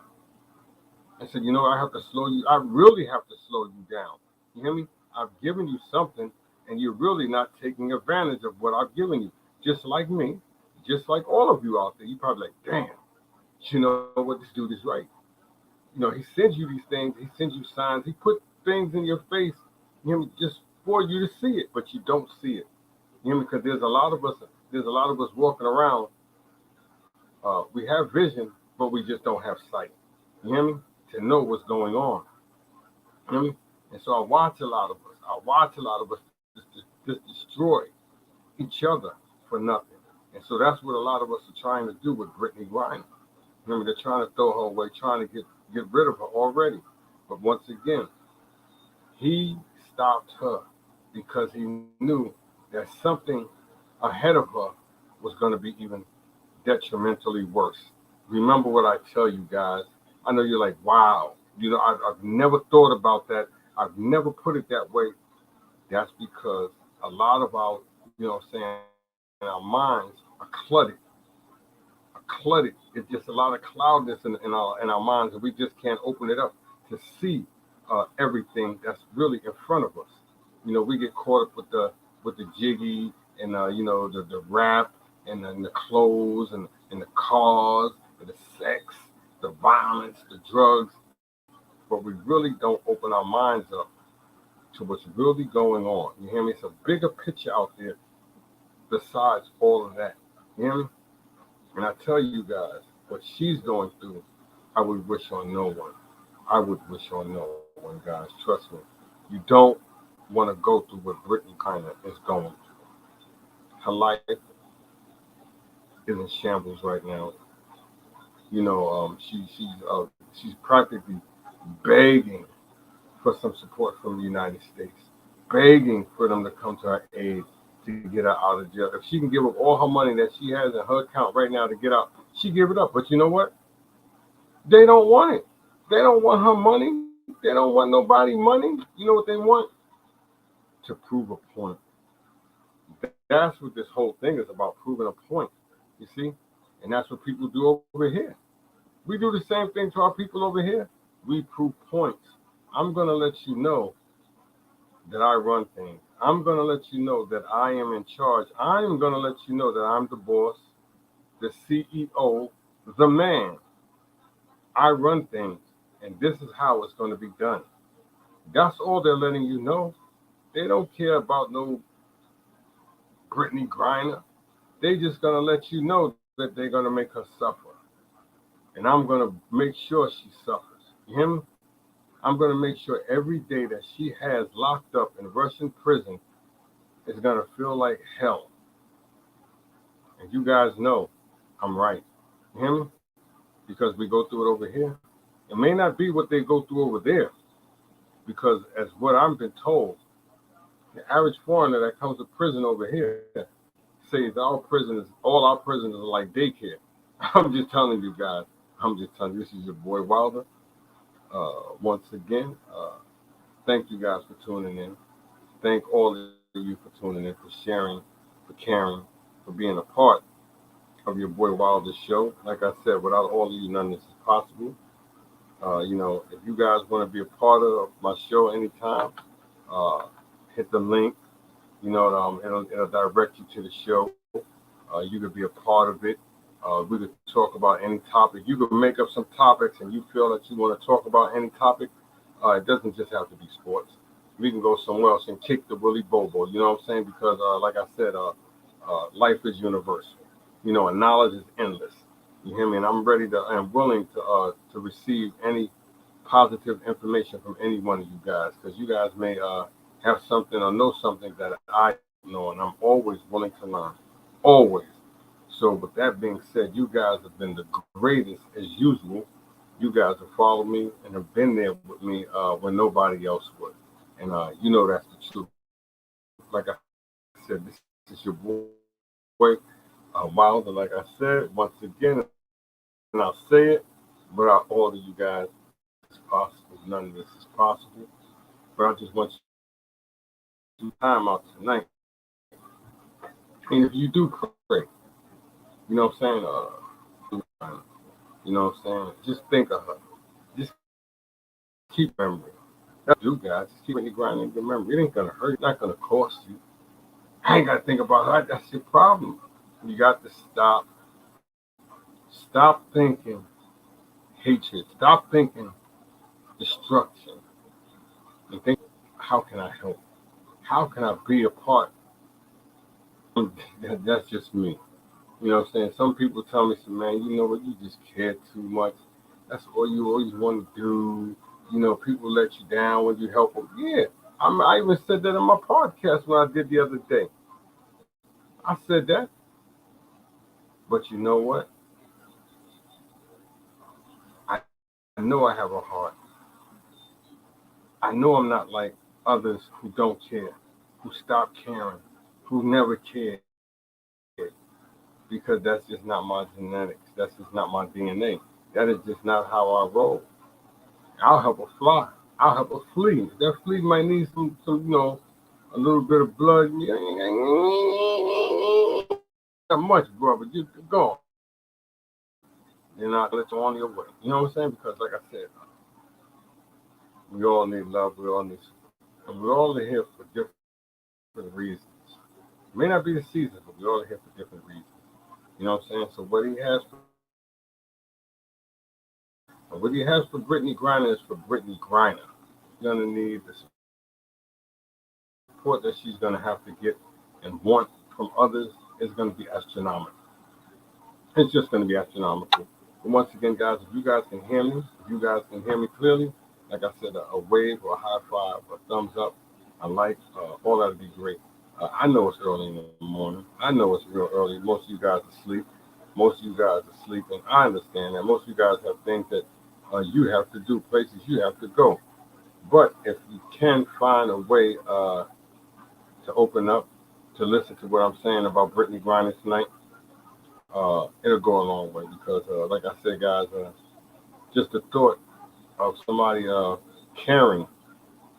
and said, I have to slow you. I really have to slow you down. You hear me? I've given you something, and you're really not taking advantage of what I've given you. Just like me, just like all of you out there, you probably like, damn, you know what, this dude is right. He sends you these things. He sends you signs. He put things in your face, just for you to see it, but you don't see it. Because there's a lot of us walking around. We have vision, but we just don't have sight. You hear me? To know what's going on. You hear me? And so I watch a lot of us just destroy each other for nothing. And so that's what a lot of us are trying to do with Brittney Griner. They're trying to throw her away, trying to get rid of her already. But once again, he stopped her because he knew that something ahead of her was going to be even detrimentally worse. Remember what I tell you guys. I know you're like, wow, I've never thought about that. I've never put it that way. That's because a lot of our, our minds are cluttered. It's just a lot of cloudness in our minds, and we just can't open it up to see everything that's really in front of us. We get caught up with the jiggy and the rap and then the clothes and the cars and the sex, the violence, the drugs, but we really don't open our minds up to what's really going on. You hear me? It's a bigger picture out there besides all of that. You hear me? And I tell you guys, what she's going through, I would wish on no one. I would wish on no one, guys. Trust me. You don't want to go through what Brittney Griner is going through. Her life is in shambles right now. She's practically begging for some support from the United States, begging for them to come to her aid to get her out of jail. If she can give up all her money that she has in her account right now to get out, she give it up. But you know what? They don't want it. They don't want her money. They don't want nobody money. You know what they want? To prove a point. That's what this whole thing is about, proving a point. You see? And that's what people do over here. We do the same thing to our people over here. We prove points. I'm going to let you know that I run things. I'm going to let you know that I am in charge. I'm going to let you know that I'm the boss, the CEO, the man. I run things, and this is how it's going to be done. That's all they're letting you know. They don't care about no Brittney Griner. They just going to let you know that they're going to make her suffer. And I'm going to make sure she suffers. You hear me? I'm going to make sure every day that she has locked up in Russian prison is going to feel like hell. And you guys know I'm right. You hear me? Because we go through it over here. It may not be what they go through over there. Because as what I've been told, the average foreigner that comes to prison over here says all our prisoners are like daycare. I'm just telling you guys. I'm just telling you, this is your boy Wilder. Once again, thank you guys for tuning in. Thank all of you for tuning in, for sharing, for caring, for being a part of your boy Wilder's show. Like I said, without all of you, none of this is possible. If you guys want to be a part of my show anytime, hit the link. It'll direct you to the show. You could be a part of it. We could talk about any topic. You could make up some topics, and you feel that you want to talk about any topic. It doesn't just have to be sports. We can go somewhere else and kick the Willy Bobo. You know what I'm saying? Because, like I said, life is universal. And knowledge is endless. You hear me? And I'm ready and willing to receive any positive information from any one of you guys, because you guys may have something or know something that I know, and I'm always willing to learn. Always. So with that being said, you guys have been the greatest as usual. You guys have followed me and have been there with me when nobody else would. And that's the truth. Like I said, this is your boy Wilder. Like I said, once again, and I'll say it, without all of you guys, it's possible. None of this is possible. But I just want you to time out tonight. And if you do pray, you know what I'm saying? You know what I'm saying? Just think of her. Just keep remembering. That's what you guys. Just keep grinding. Remember, it ain't going to hurt. It's not going to cost you. I ain't got to think about her. That's your problem. You got to stop. Stop thinking hatred. Stop thinking destruction. And think, how can I help? How can I be a part? That's just me. You know what I'm saying? Some people tell me, man, you know what? You just care too much. That's all you always want to do. People let you down when you help them. Yeah. I even said that in my podcast when I did the other day. I said that. But you know what? I know I have a heart. I know I'm not like others who don't care, who stop caring, who never cared. Because that's just not my genetics. That's just not my DNA. That is just not how I roll. I'll help her fly. I'll help her flee. That flea might need some a little bit of blood. Not much, bro, but you go. You're not let you on your way. You know what I'm saying? Because like I said, we all need love. We all need support. And we're all here for different reasons. It may not be the season, but we're all here for different reasons. You know what I'm saying? So what he has for Brittney Griner is for Brittney Griner. She's gonna need the support that she's gonna have to get and want from others is gonna be astronomical. It's just gonna be astronomical. But once again, guys, if you guys can hear me clearly, like I said, a wave or a high five, a thumbs up, a like, all that would be great. I know it's early in the morning. I know it's real early. Most of you guys are asleep. Most of you guys are sleeping. I understand that. Most of you guys have things that you have to do, places you have to go. But if you can find a way to open up, to listen to what I'm saying about Brittney Griner tonight, it'll go a long way because, like I said, guys, just the thought of somebody caring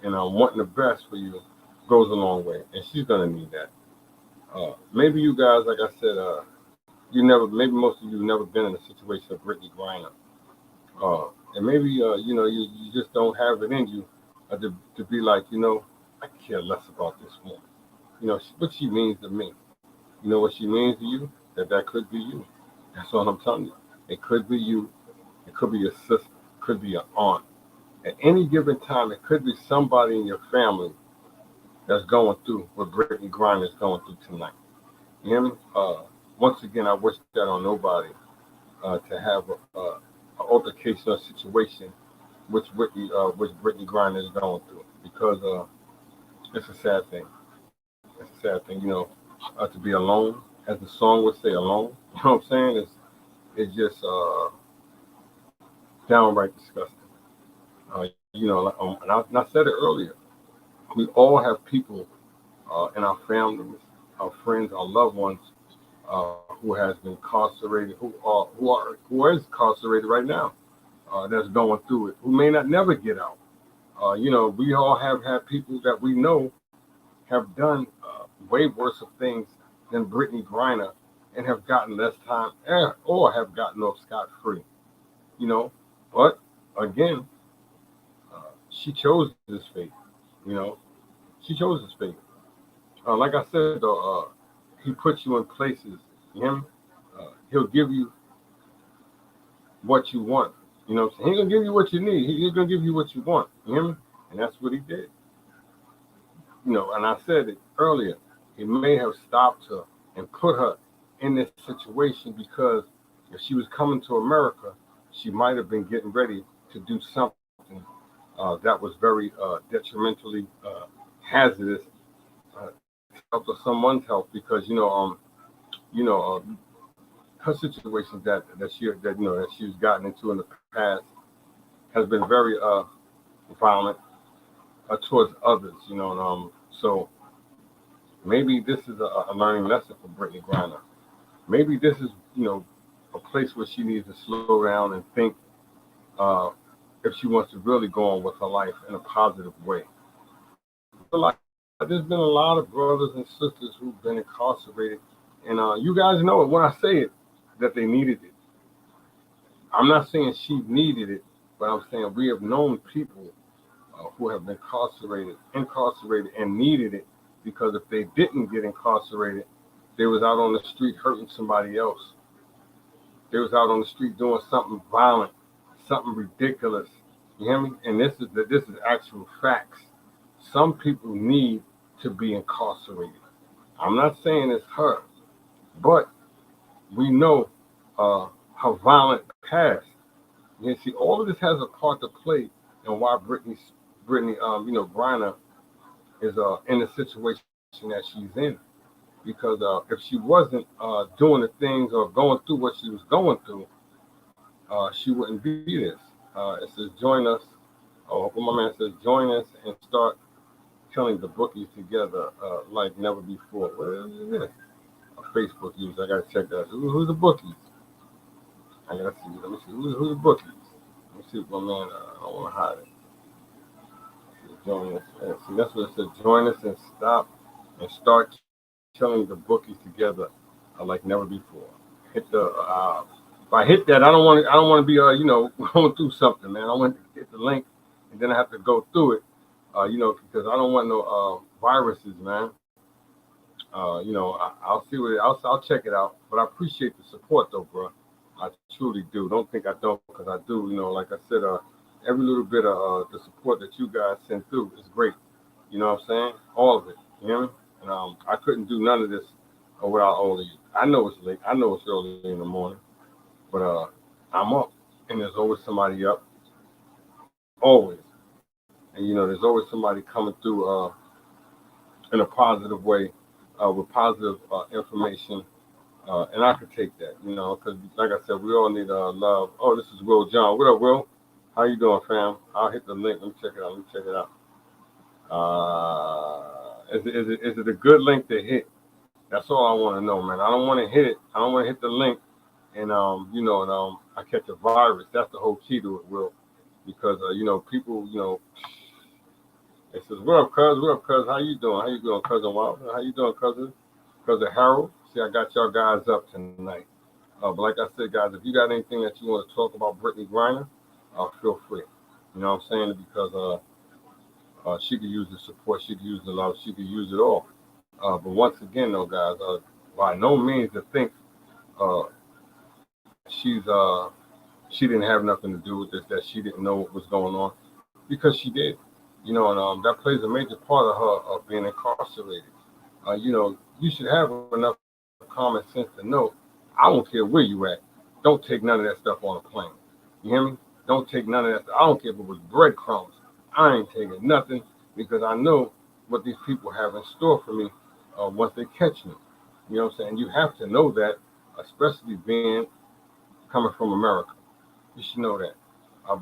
and wanting the best for you goes a long way, and she's gonna need that. Maybe you guys, like I said, maybe most of you never been in a situation of Brittney Griner, and maybe you just don't have it in you to be like, I care less about this woman. What she means to me. You know what she means to you? That could be you. That's all I'm telling you. It could be you. It could be your sister. It could be your aunt. At any given time, it could be somebody in your family that's going through what Brittney Griner is going through tonight. You hear me? Once again, I wish that on nobody to have an altercation or situation which Brittney Griner is going through because it's a sad thing. It's a sad thing, to be alone, as the song would say, alone. You know what I'm saying? It's just downright disgusting. And I said it earlier. We all have people in our families, our friends, our loved ones who has been incarcerated, who is incarcerated right now, that's going through it, who may not never get out. We all have had people that we know have done way worse of things than Brittney Griner and have gotten less time or have gotten off scot free. You know, but again, she chose this fate. You know, she chose this fate. Like I said, though, he puts you in places. Him, he'll give you what you want. You know what I'm saying? He ain't gonna give you what you need. He's gonna give you what you want. You hear me? And that's what he did. And I said it earlier. He may have stopped her and put her in this situation because if she was coming to America, she might have been getting ready to do something that was very detrimentally hazardous health or someone's health because you know her situations that she's gotten into in the past has been very violent towards others, and so maybe this is a learning lesson for Brittney Griner. Maybe this is a place where she needs to slow down and think if she wants to really go on with her life in a positive way. There's been a lot of brothers and sisters who've been incarcerated, and you guys know it when I say it that they needed it. I'm not saying she needed it, but I'm saying we have known people who have been incarcerated and needed it because if they didn't get incarcerated, they was out on the street hurting somebody else. They was out on the street doing something violent, something ridiculous. You hear me? And this is actual facts. Some people need to be incarcerated. I'm not saying it's her, but we know her violent past. You see, all of this has a part to play in why Brittney, Griner is in the situation that she's in. Because if she wasn't doing the things or going through what she was going through, she wouldn't be this. It says join us. Oh, my man says join us and start killing the bookies together like never before. What is this? A Facebook user. I gotta check that. Who's the bookies? I gotta see. Let me see. Who's the bookies? Let me see if my man. I don't want to hide it. Join us. See, that's what it says. Join us and start killing the bookies together like never before. Hit the. If I hit that, I don't want to be going through something, man. I want to hit the link and then I have to go through it. Because I don't want no viruses, man. I'll see I'll check it out. But I appreciate the support, though, bro. I truly do. Don't think I don't, because I do. Like I said, every little bit of the support that you guys send through is great. You know what I'm saying? All of it. You hear me? And I couldn't do none of this without all of you. I know it's late. I know it's early in the morning, but I'm up, and there's always somebody up. Always. And there's always somebody coming through in a positive way with positive information, and I could take that, because like I said, we all need love. Oh, this is Will John. What up, Will? How you doing, fam? I'll hit the link. Let me check it out. Is it a good link to hit? That's all I want to know, man. I don't want to hit it. I don't want to hit the link, and I catch a virus. That's the whole key to it, Will, because people, it says, "What up, cuz? What up, cuz? How you doing? How you doing, cousin Wilder? How you doing, cousin Harold?" See, I got y'all guys up tonight. But like I said, guys, if you got anything that you want to talk about Brittney Griner, feel free. You know what I'm saying? Because she could use the support, she could use the love, she could use it all. But once again, though, guys, by no means to think uh, she didn't have nothing to do with this, that she didn't know what was going on, because she did. And that plays a major part of her of being incarcerated. You should have enough common sense to know. I don't care where you at. Don't take none of that stuff on a plane. You hear me? Don't take none of that stuff. I don't care if it was breadcrumbs. I ain't taking nothing, because I know what these people have in store for me once they catch me. You know what I'm saying? You have to know that, especially being coming from America. You should know that.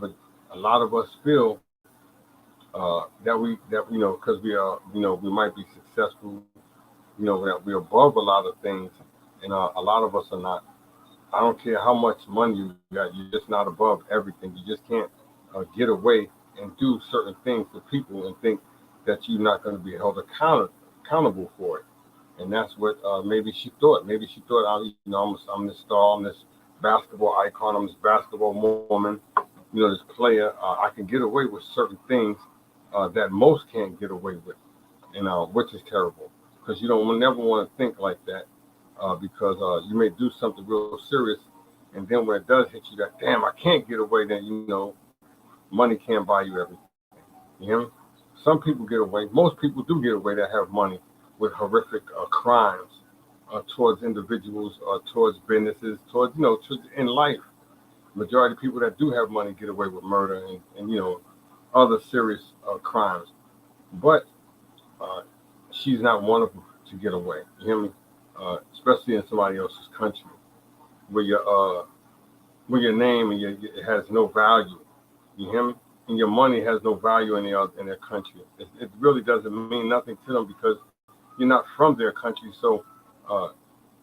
But a lot of us feel that because we are, we might be successful, that we're above a lot of things, and a lot of us are not. I don't care how much money you got, you're just not above everything. You just can't get away and do certain things to people and think that you're not going to be held accountable for it. And that's what maybe she thought. Maybe she thought, I'm this star, I'm this basketball icon, I'm this basketball woman, this player. I can get away with certain things that most can't get away with, which is terrible, because you don't never want to think like that, because you may do something real serious, and then when it does hit you, that damn, I can't get away. Then money can't buy you everything. You hear me? Some people get away. Most people do get away that have money with horrific crimes towards individuals, towards businesses, towards in life. Majority of people that do have money get away with murder and other serious crimes. But she's not one of them to get away. You hear me? Especially in somebody else's country, where your name and it has no value. You hear me? And your money has no value in their country. It really doesn't mean nothing to them, because you're not from their country, so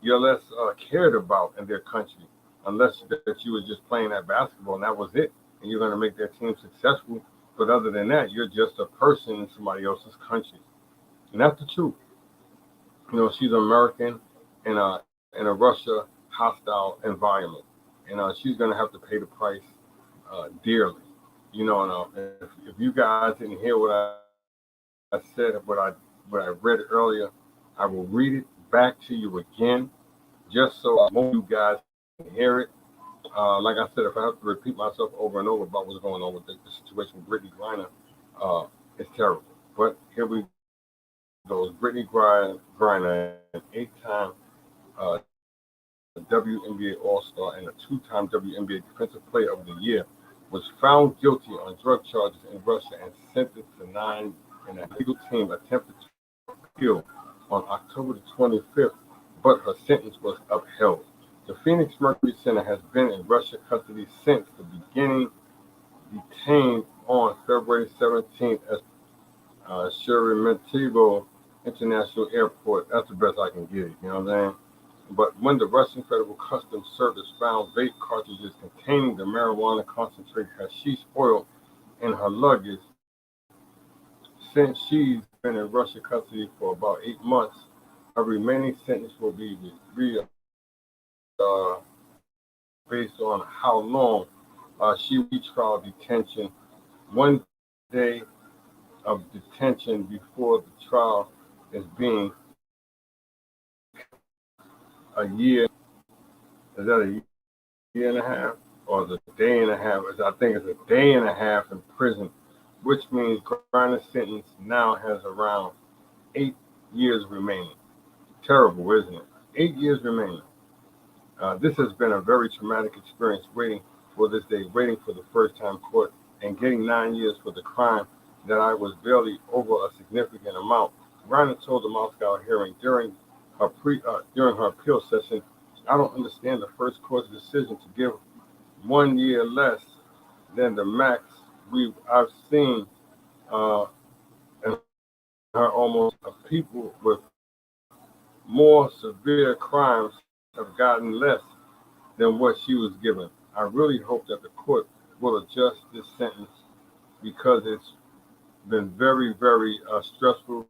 you're less cared about in their country, unless that you were just playing that basketball and that was it, and you're going to make their team successful. But other than that, you're just a person in somebody else's country, and that's the truth. She's American in a Russia hostile environment, and she's going to have to pay the price dearly. If you guys didn't hear what I said, what I read earlier, I will read it back to you again, just so more of you guys can hear it. Like I said, if I have to repeat myself over and over about what's going on with the situation with Brittney Griner, it's terrible. But here we go. Brittney Griner, an 8-time WNBA All-Star and a 2-time WNBA Defensive Player of the Year, was found guilty on drug charges in Russia and sentenced to 9, and a legal team attempted to appeal on October the 25th, but her sentence was upheld. The Phoenix Mercury Center has been in Russia custody since the beginning, detained on February 17th at Sheremetyevo International Airport. That's the best I can get it, you know what I'm saying? But when the Russian Federal Customs Service found vape cartridges containing the marijuana concentrate hashish oil in her luggage, since she's been in Russian custody for about 8 months, her remaining sentence will be based on how long she retrial detention. One day of detention before the trial is being a year. Is that a year and a half, or is it a day and a half? I think it's a day and a half in prison, which means Griner's sentence now has around 8 years remaining. Terrible, isn't it? 8 years remaining. This has been a very traumatic experience, waiting for this day, waiting for the first time court, and getting 9 years for the crime that I was barely over a significant amount, Griner told the Moscow hearing during her appeal session, "I don't understand the first court's decision to give 1 year less than the max I've seen uh, in her almost people with more severe crimes have gotten less than what she was given. I really hope that the court will adjust this sentence because it's been very, very stressful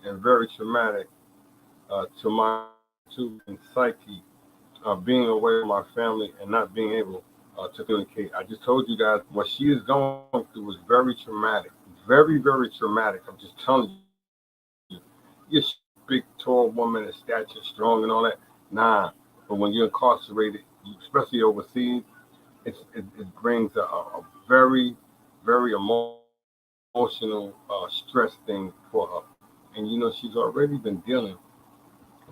and very traumatic to my psyche, being away from my family and not being able to communicate. I just told you guys what she is going through is very traumatic, very, very traumatic. I'm just telling you, you're a big, tall woman, a stature, strong, and all that. Nah, but when you're incarcerated, especially overseas, it brings a very, very emotional stress thing for her. And she's already been dealing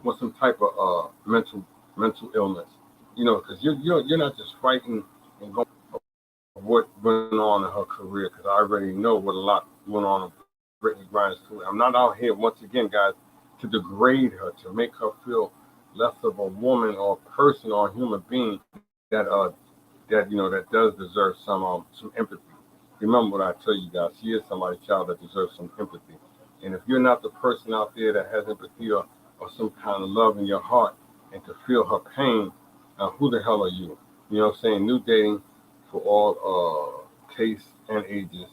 with some type of mental illness. Because you're not just fighting and going what went on in her career. Because I already know what a lot went on in Brittney Griner's career. I'm not out here once again, guys, to degrade her, to make her feel less of a woman or a person or a human being that that does deserve some empathy. Remember what I tell you guys. She is somebody's child that deserves some empathy. And if you're not the person out there that has empathy or some kind of love in your heart and to feel her pain, who the hell are you? You know what I'm saying? New dating for all tastes and ages.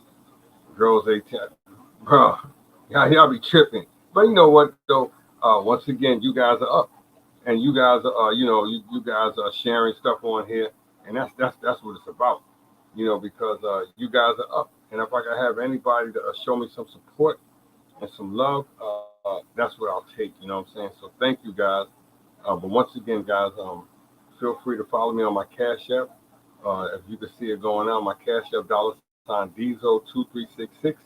Girls 18. Bro, y'all be tripping. But you know what, though? Once again, you guys are up. And you guys are, you guys are sharing stuff on here. And that's what it's about. Because you guys are up. And if I can have anybody to show me some support and some love, that's what I'll take, you know what I'm saying? So thank you guys. But once again, guys, feel free to follow me on my Cash App. If you can see it going on, my Cash App $Dezo2366.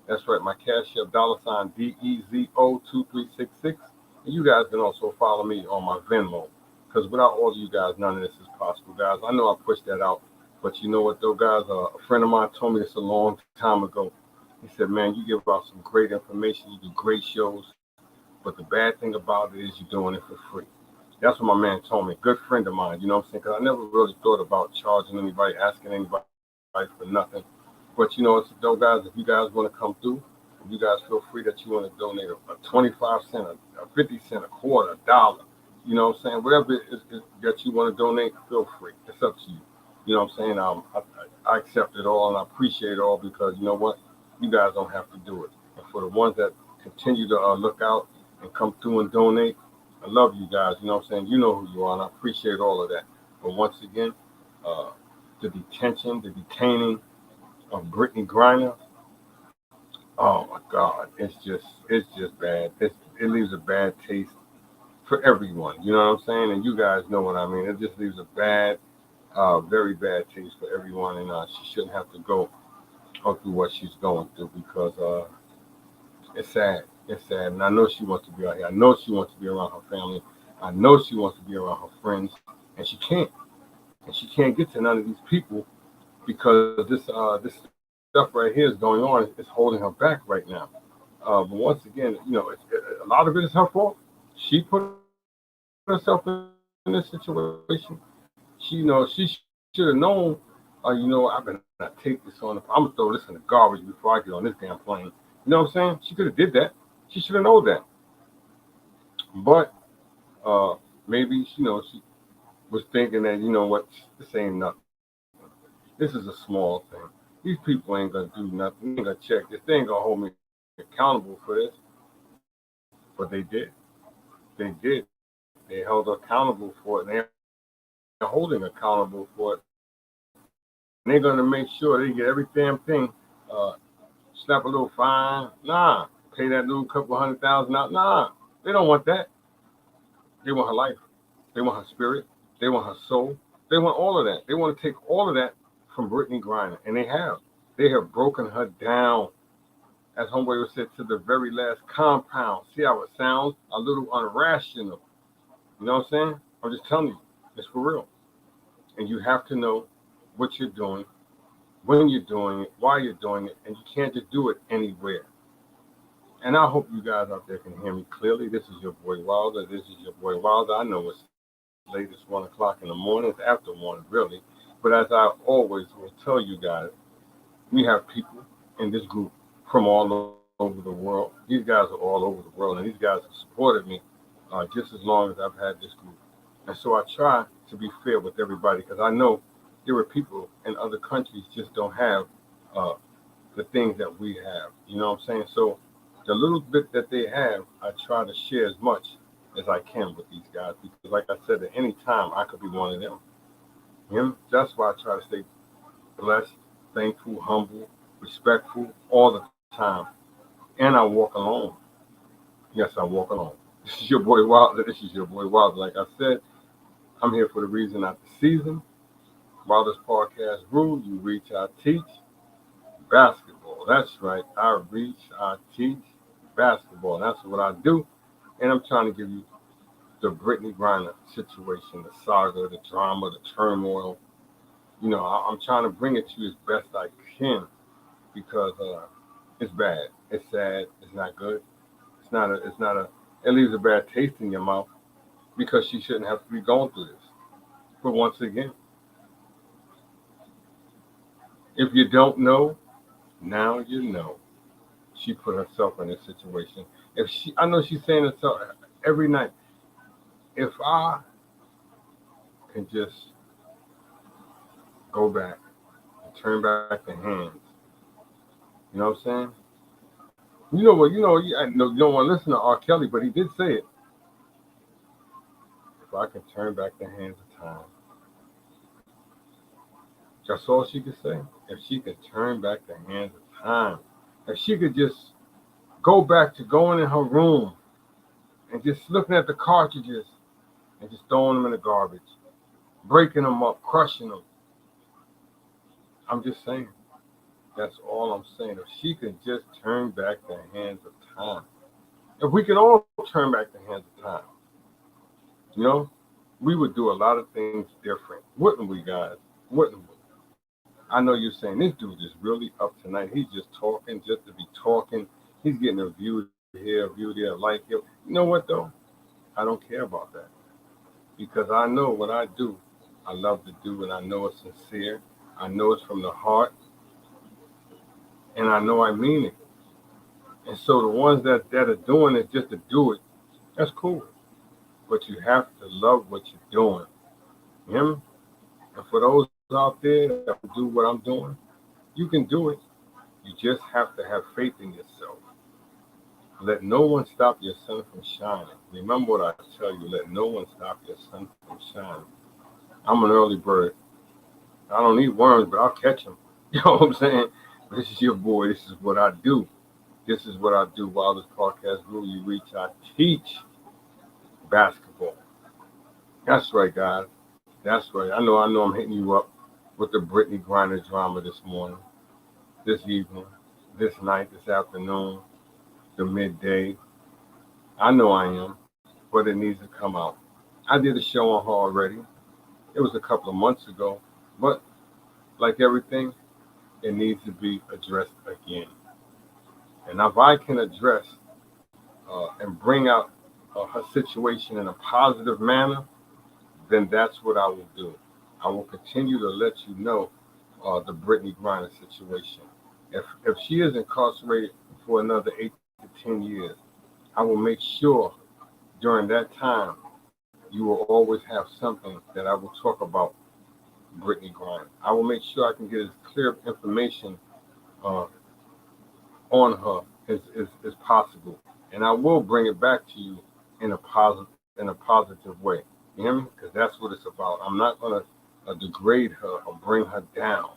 That's right, my Cash App $Dezo2366. And you guys can also follow me on my Venmo. Because without all of you guys, none of this is possible, guys. I know I pushed that out. But you know what, though, guys? A friend of mine told me this a long time ago. He said, man, you give out some great information. You do great shows. But the bad thing about it is you're doing it for free. That's what my man told me. Good friend of mine, you know what I'm saying? Because I never really thought about charging anybody, asking anybody for nothing. But, though, guys, if you guys want to come through, if you guys feel free that you want to donate a 25 cent, a 50 cent, a quarter, a dollar, you know what I'm saying? Whatever it is that you want to donate, feel free. It's up to you. You know what I'm saying? I accept it all and I appreciate it all because, you know what? You guys don't have to do it. And for the ones that continue to look out and come through and donate, I love you guys. You know what I'm saying? You know who you are, and I appreciate all of that. But once again, the detaining of Brittney Griner, oh my God, it's just bad. It leaves a bad taste for everyone. You know what I'm saying? And you guys know what I mean. It just leaves a very bad taste for everyone, and she shouldn't have to go through what she's going through because it's sad. It's sad, and I know she wants to be out here. I know she wants to be around her family. I know she wants to be around her friends, and she can't. And she can't get to none of these people because this stuff right here is going on. It's holding her back right now. But once again, a lot of it is her fault. She put herself in this situation. She should have known. I better not take this on. I'm gonna throw this in the garbage before I get on this damn plane. You know what I'm saying? She could have did that. She should have known that. But maybe she was thinking that this ain't nothing. This is a small thing. These people ain't gonna do nothing. They ain't gonna check this. They ain't gonna hold me accountable for this. But they did. They did. They held her accountable for it. They're holding accountable for it. And they're gonna make sure they get every damn thing. Slap a little fine. Nah. Pay that little couple $100,000 out. Nah. They don't want that. They want her life. They want her spirit. They want her soul. They want all of that. They want to take all of that from Brittney Griner. And they have. They have broken her down, as Homeboy was said, to the very last compound. See how it sounds? A little irrational. You know what I'm saying? I'm just telling you. It's for real. And you have to know what you're doing, when you're doing it, why you're doing it, and you can't just do it anywhere. And I hope you guys out there can hear me clearly. This is your boy Wilder. This is your boy Wilder. I know it's late. It's 1 o'clock in the morning. It's after 1, really. But as I always will tell you guys, we have people in this group from all over the world. These guys are all over the world, and these guys have supported me just as long as I've had this group. And so I try to be fair with everybody because I know there are people in other countries just don't have uh, the things that we have. You know what I'm saying? So the little bit that they have, I try to share as much as I can with these guys because, like I said, at any time I could be one of them. That's why I try to stay blessed, thankful, humble, respectful all the time. And I walk alone. Yes, I walk alone. This is your boy Wilder. This is your boy Wilder. Like I said, I'm here for the reason, not the season. Wilder's podcast rule, you reach, I teach. Basketball. That's right. I reach, I teach basketball. That's what I do. And I'm trying to give you the Brittney Griner situation, the saga, the drama, the turmoil. I'm trying to bring it to you as best I can because it's bad. It's sad. It's not good. It leaves a bad taste in your mouth because she shouldn't have to be going through this. But once again, if you don't know, now you know. She put herself in this situation. I know she's saying herself every night, if I can just go back and turn back the hands, you know what I'm saying? You know what? I know you don't want to listen to R. Kelly, but he did say it. If I can turn back the hands of time. That's all she could say. If she could turn back the hands of time. If she could just go back to going in her room and just looking at the cartridges and just throwing them in the garbage, breaking them up, crushing them. I'm just saying. That's all I'm saying. If she could just turn back the hands of time. If we could all turn back the hands of time, we would do a lot of things different. Wouldn't we, guys? Wouldn't we? I know you're saying this dude is really up tonight. He's just talking just to be talking. He's getting a view here, a view there, like it. You know what, though? I don't care about that. Because I know what I do, I love to do, and I know it's sincere. I know it's from the heart. And I know I mean it. And so the ones that are doing it just to do it, that's cool. But you have to love what you're doing. And for those out there that do what I'm doing, you can do it. You just have to have faith in yourself. Let no one stop your sun from shining. Remember what I tell you, let no one stop your sun from shining. I'm an early bird. I don't eat worms, but I'll catch them. You know what I'm saying? This is your boy. This is what I do. This is what I do. While this podcast rule you reach, I teach basketball. That's right, guys. That's right. I know I'm hitting you up with the Brittney Griner drama this morning, this evening, this night, this afternoon, the midday. I know I am, but it needs to come out. I did a show on her already. It was a couple of months ago, but like everything, it needs to be addressed again. And if I can address and bring out her situation in a positive manner, then that's what I will do. I will continue to let you know the Brittney Griner situation. If she is incarcerated for another 8 to 10 years, I will make sure during that time you will always have something that I will talk about Brittney Griner. I will make sure I can get as clear information on her as possible, and I will bring it back to you in a positive way. You hear me? Because that's what it's about. I'm not gonna degrade her or bring her down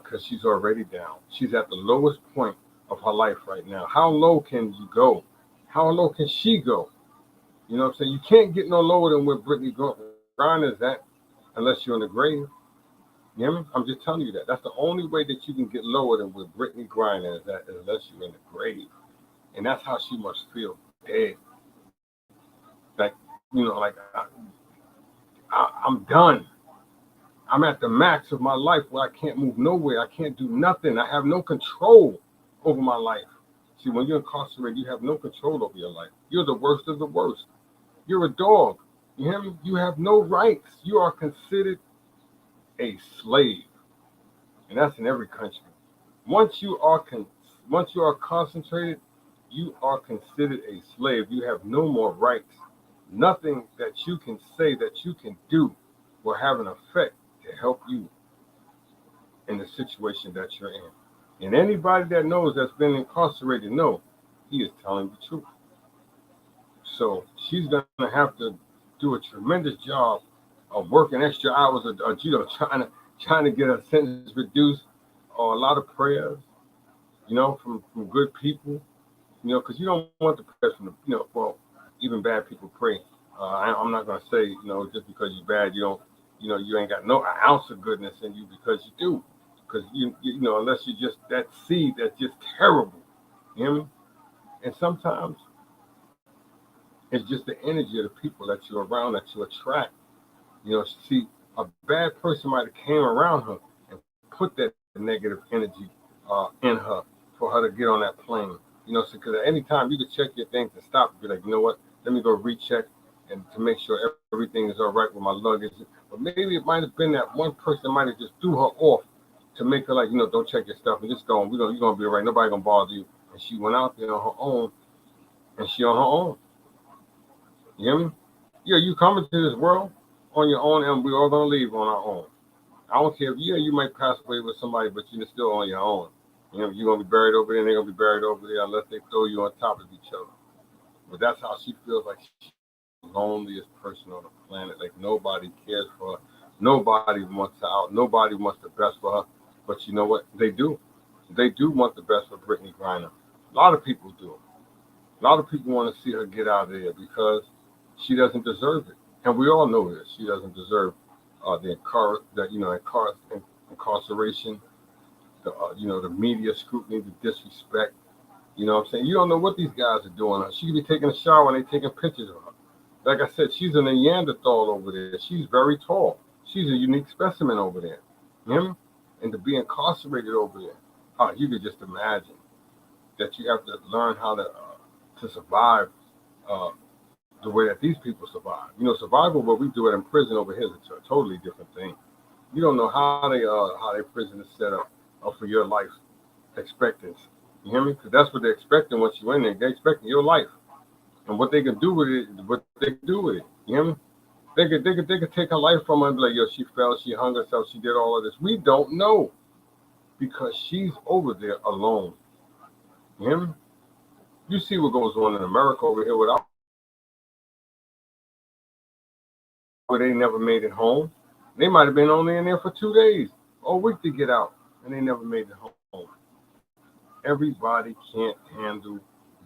because she's already down. She's at the lowest point of her life right now. How low can you go? How low can she go? You know what I'm saying? You can't get no lower than where Brittney Griner is at unless you're in the grave. You hear me? I'm just telling you that. That's the only way that you can get lower than where Brittney Griner is at, unless you're in the grave. And that's how she must feel, dead. Like, I'm done. I'm at the max of my life where I can't move nowhere. I can't do nothing. I have no control over my life. See, when you're incarcerated, you have no control over your life. You're the worst of the worst. You're a dog. You hear me? You have no rights. You are considered a slave, and that's in every country. Once you are concentrated, you are considered a slave. You have no more rights. Nothing that you can say, that you can do, will have an effect to help you in the situation that you're in. And anybody that knows that's been incarcerated know he is telling the truth. So she's gonna have to do a tremendous job of working extra hours, or trying to get her sentence reduced, or a lot of prayers, from good people, because you don't want the prayers from well, even bad people pray. I'm not gonna say, just because you're bad, you ain't got no ounce of goodness in you, because you do. Because unless you're just that seed that's just terrible, you hear me? And sometimes it's just the energy of the people that you're around that you attract. See, a bad person might have came around her and put that negative energy in her for her to get on that plane. Because at any time you could check your things and stop and be like, you know what? Let me go recheck and to make sure everything is all right with my luggage. But maybe it might have been that one person might have just threw her off to make her like, don't check your stuff and just go on. You're gonna be all right. Nobody gonna bother you. And she went out there on her own, and she on her own. You hear me? Yeah, you come into this world on your own, and we're all gonna leave on our own. I don't care if you might pass away with somebody, but you're still on your own. You're gonna be buried over there, and they're gonna be buried over there unless they throw you on top of each other. But that's how she feels like she's the loneliest person on the planet. Like nobody cares for her. Nobody wants her out. Nobody wants the best for her. But you know what? They do. They do want the best for Brittney Griner. A lot of people do. A lot of people want to see her get out of there because she doesn't deserve it. And we all know this. She doesn't deserve the incarceration, the media scrutiny, the disrespect. You know what I'm saying? You don't know what these guys are doing. She could be taking a shower and they taking pictures of her. Like I said, she's a Neanderthal over there. She's very tall. She's a unique specimen over there. You hear me? And to be incarcerated over there, you could just imagine that you have to learn how to survive the way that these people survive. Survival, what we do it in prison over here is a totally different thing. You don't know how their prison is set up for your life expectancy. You hear me? Because that's what they're expecting once you're in there. They're expecting your life and what they can do with it. What they can do with it. You hear me? They could take her life from her and be like, yo, she fell, she hung herself, she did all of this. We don't know because she's over there alone. You hear me? You see what goes on in America over here without where they never made it home. They might have been only in there for 2 days or a week to get out, and they never made it home. Everybody can't handle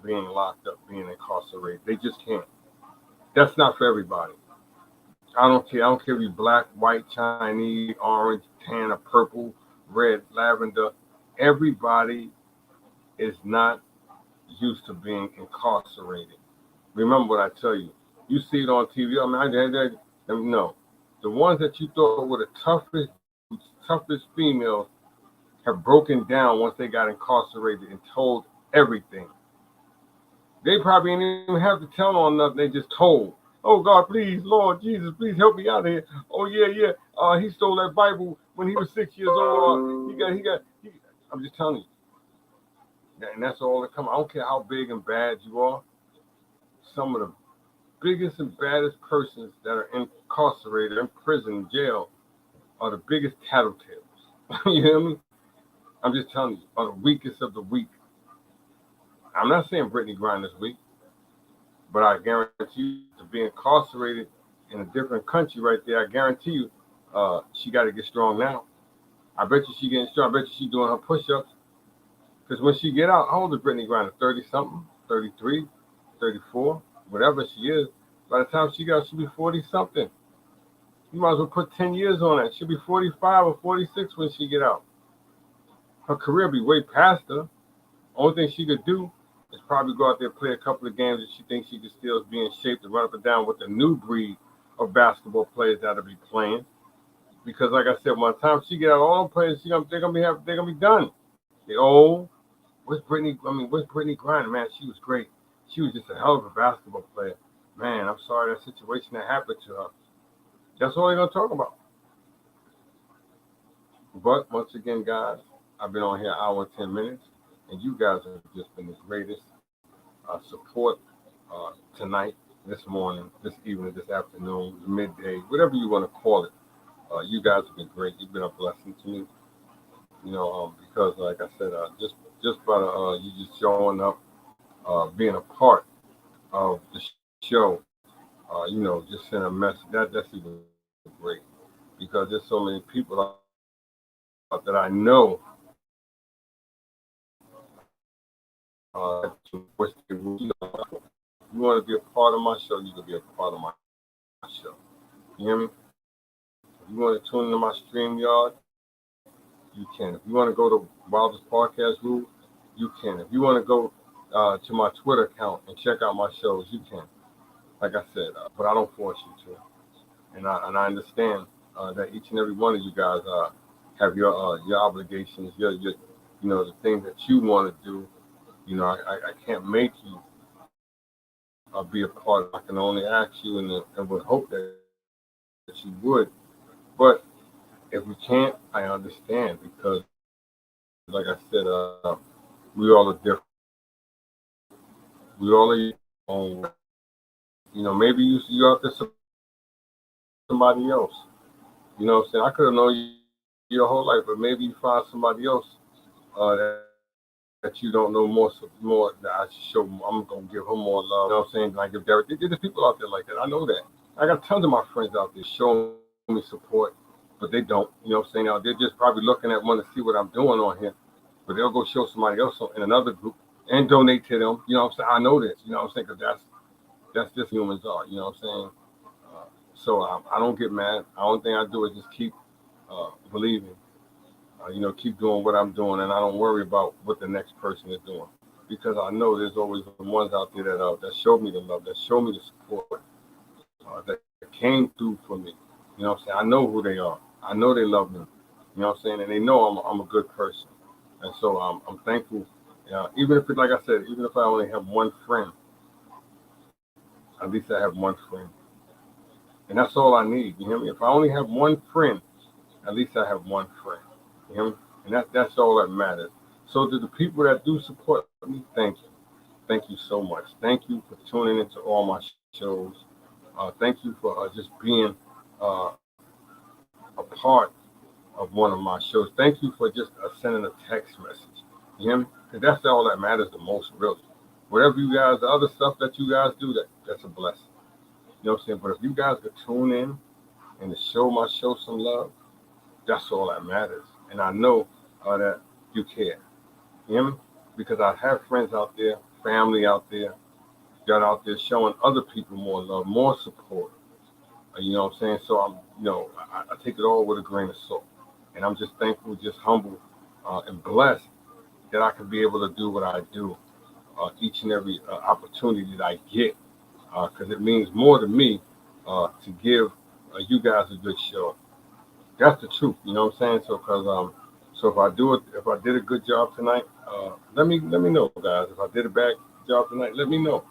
being locked up, being incarcerated. They just can't. That's not for everybody. I don't care. I don't care if you're black, white, Chinese, orange, tan, or purple, red, lavender. Everybody is not used to being incarcerated. Remember what I tell you. You see it on TV. No. The ones that you thought were the toughest females have broken down once they got incarcerated and told everything. They probably didn't even have to tell on nothing. They just told. Oh God, please, Lord Jesus, please help me out of here. Oh yeah. He stole that Bible when he was 6 years old. I'm just telling you. And that's all that comes. I don't care how big and bad you are. Some of the biggest and baddest persons that are incarcerated, in prison, jail, are the biggest tattletales. You hear me? I'm just telling you, are the weakest of the weak. I'm not saying Brittney Griner's weak, but I guarantee you to be incarcerated in a different country right there, I guarantee you she got to get strong now. I bet you she getting strong. I bet you she doing her push-ups. Because when she get out, how old is Brittney Griner? 30-something, 33, 34, whatever she is. By the time she got, she'll be 40-something. You might as well put 10 years on that. She'll be 45 or 46 when she get out. Her career be way past her. Only thing she could do is probably go out there and play a couple of games that she thinks she could still be in shape to run up and down with the new breed of basketball players that'll be playing. Because like I said, by the time she get out, all the players they're gonna be done. They old, Where's Brittney? Where's Brittney Griner? Man, she was great. She was just a hell of a basketball player. Man, I'm sorry that situation that happened to her. That's all they're gonna talk about. But once again, guys, I've been on here an hour and 10 minutes, and you guys have just been the greatest support tonight, this morning, this evening, this afternoon, midday, whatever you want to call it. You guys have been great. You've been a blessing to me. Because like I said, just by you just showing up, being a part of the show, just send a message. That's even great because there's so many people that I know. If you want to be a part of my show, you can be a part of my show. You hear me? If you want to tune into my StreamYard, you can. If you want to go to Wildest Podcast Group, you can. If you want to go to my Twitter account and check out my shows, you can. Like I said, but I don't force you to. And I understand that each and every one of you guys have your obligations, your the things that you want to do. I can't make you be a part. I can only ask you and would hope that you would. But if we can't, I understand because, like I said, we all are different. We all are your own. Maybe you out there somebody else. You know what I'm saying? I could have known you your whole life, but maybe you find somebody else that you don't know more that I should show. I'm gonna give her more love. You know what I'm saying? Like if there's people out there like that. I know that. I got tons of my friends out there showing me support, but they don't. You know what I'm saying? Now they're just probably looking at one to see what I'm doing on here, but they'll go show somebody else in another group and donate to them. You know what I'm saying? I know this. You know what I'm saying? Because that's just humans are. You know what I'm saying? So I don't get mad. The only thing I do is just keep believing. Keep doing what I'm doing, and I don't worry about what the next person is doing because I know there's always the ones out there that show me the love, that show me the support, that came through for me. You know what I'm saying? I know who they are. I know they love me. You know what I'm saying? And they know I'm a good person, and so I'm thankful. Even if like I said, even if I only have one friend, at least I have one friend, and that's all I need. You hear me? If I only have one friend, at least I have one friend. You hear me? And that's all that matters. So to the people that do support me, thank you. Thank you so much. Thank you for tuning into all my shows. Thank you for just being a part of one of my shows. Thank you for just sending a text message. You hear me? Because that's all that matters the most, really. Whatever you guys, the other stuff that you guys do, that's a blessing. You know what I'm saying? But if you guys could tune in and to show my show some love, that's all that matters. And I know that you care. You hear me? Because I have friends out there, family out there, that out there showing other people more love, more support. You know what I'm saying? So I take it all with a grain of salt. And I'm just thankful, just humble, and blessed that I can be able to do what I do each and every opportunity that I get. Because it means more to me to give you guys a good show. That's the truth, you know what I'm saying? So, so if I did a good job tonight, let me know, guys. If I did a bad job tonight, let me know.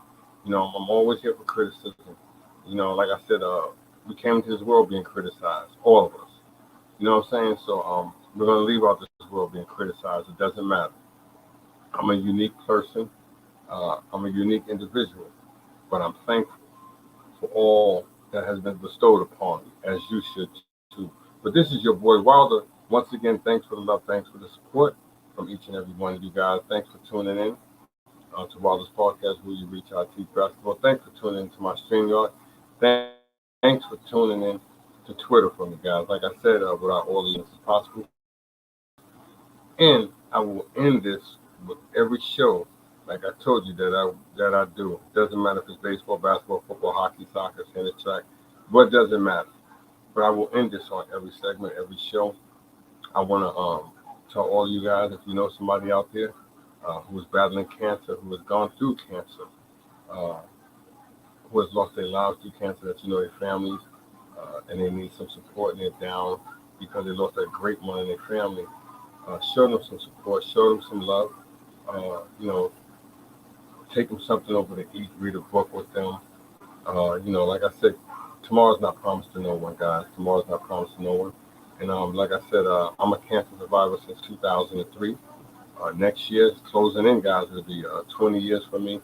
I'm always here for criticism. Like I said, we came into this world being criticized, all of us. You know what I'm saying? So, we're gonna leave out this world being criticized. It doesn't matter. I'm a unique person. I'm a unique individual, but I'm thankful for all that has been bestowed upon me, as you should too. But this is your boy Wilder. Once again, thanks for the love, thanks for the support from each and every one of you guys. Thanks for tuning in to Wilder's Podcast, where you reach out to basketball. Thanks for tuning in to my StreamYard. Thanks for tuning in to Twitter for me, guys. Like I said, without all of this is possible. And I will end this with every show, like I told you that I do. Doesn't matter if it's baseball, basketball, football, hockey, soccer, tennis, track. What doesn't matter? But I will end this on every segment, every show. I want to tell all you guys, if you know somebody out there who is battling cancer, who has gone through cancer, who has lost their lives through cancer, that their families, and they need some support and they're down because they lost a great one in their family. Show them some support, show them some love, You know, take them something over to eat, read a book with them. Like I said, tomorrow's not promised to no one, guys. Tomorrow's not promised to no one. And like I said, I'm a cancer survivor since 2003. Next year, it's closing in, guys. It'll be 20 years for me.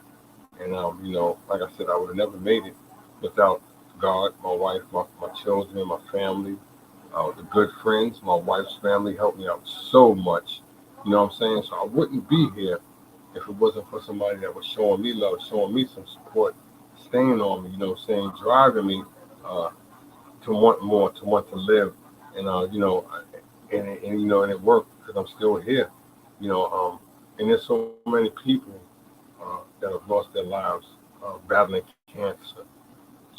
And, like I said, I would have never made it without God, my wife, my children, my family, the good friends. My wife's family helped me out so much. You know what I'm saying? So I wouldn't be here if it wasn't for somebody that was showing me love, showing me some support, staying on me, you know what I'm saying, driving me uh, to want more, to want to live. And, and it worked because I'm still here, you know. And there's so many people that have lost their lives battling cancer.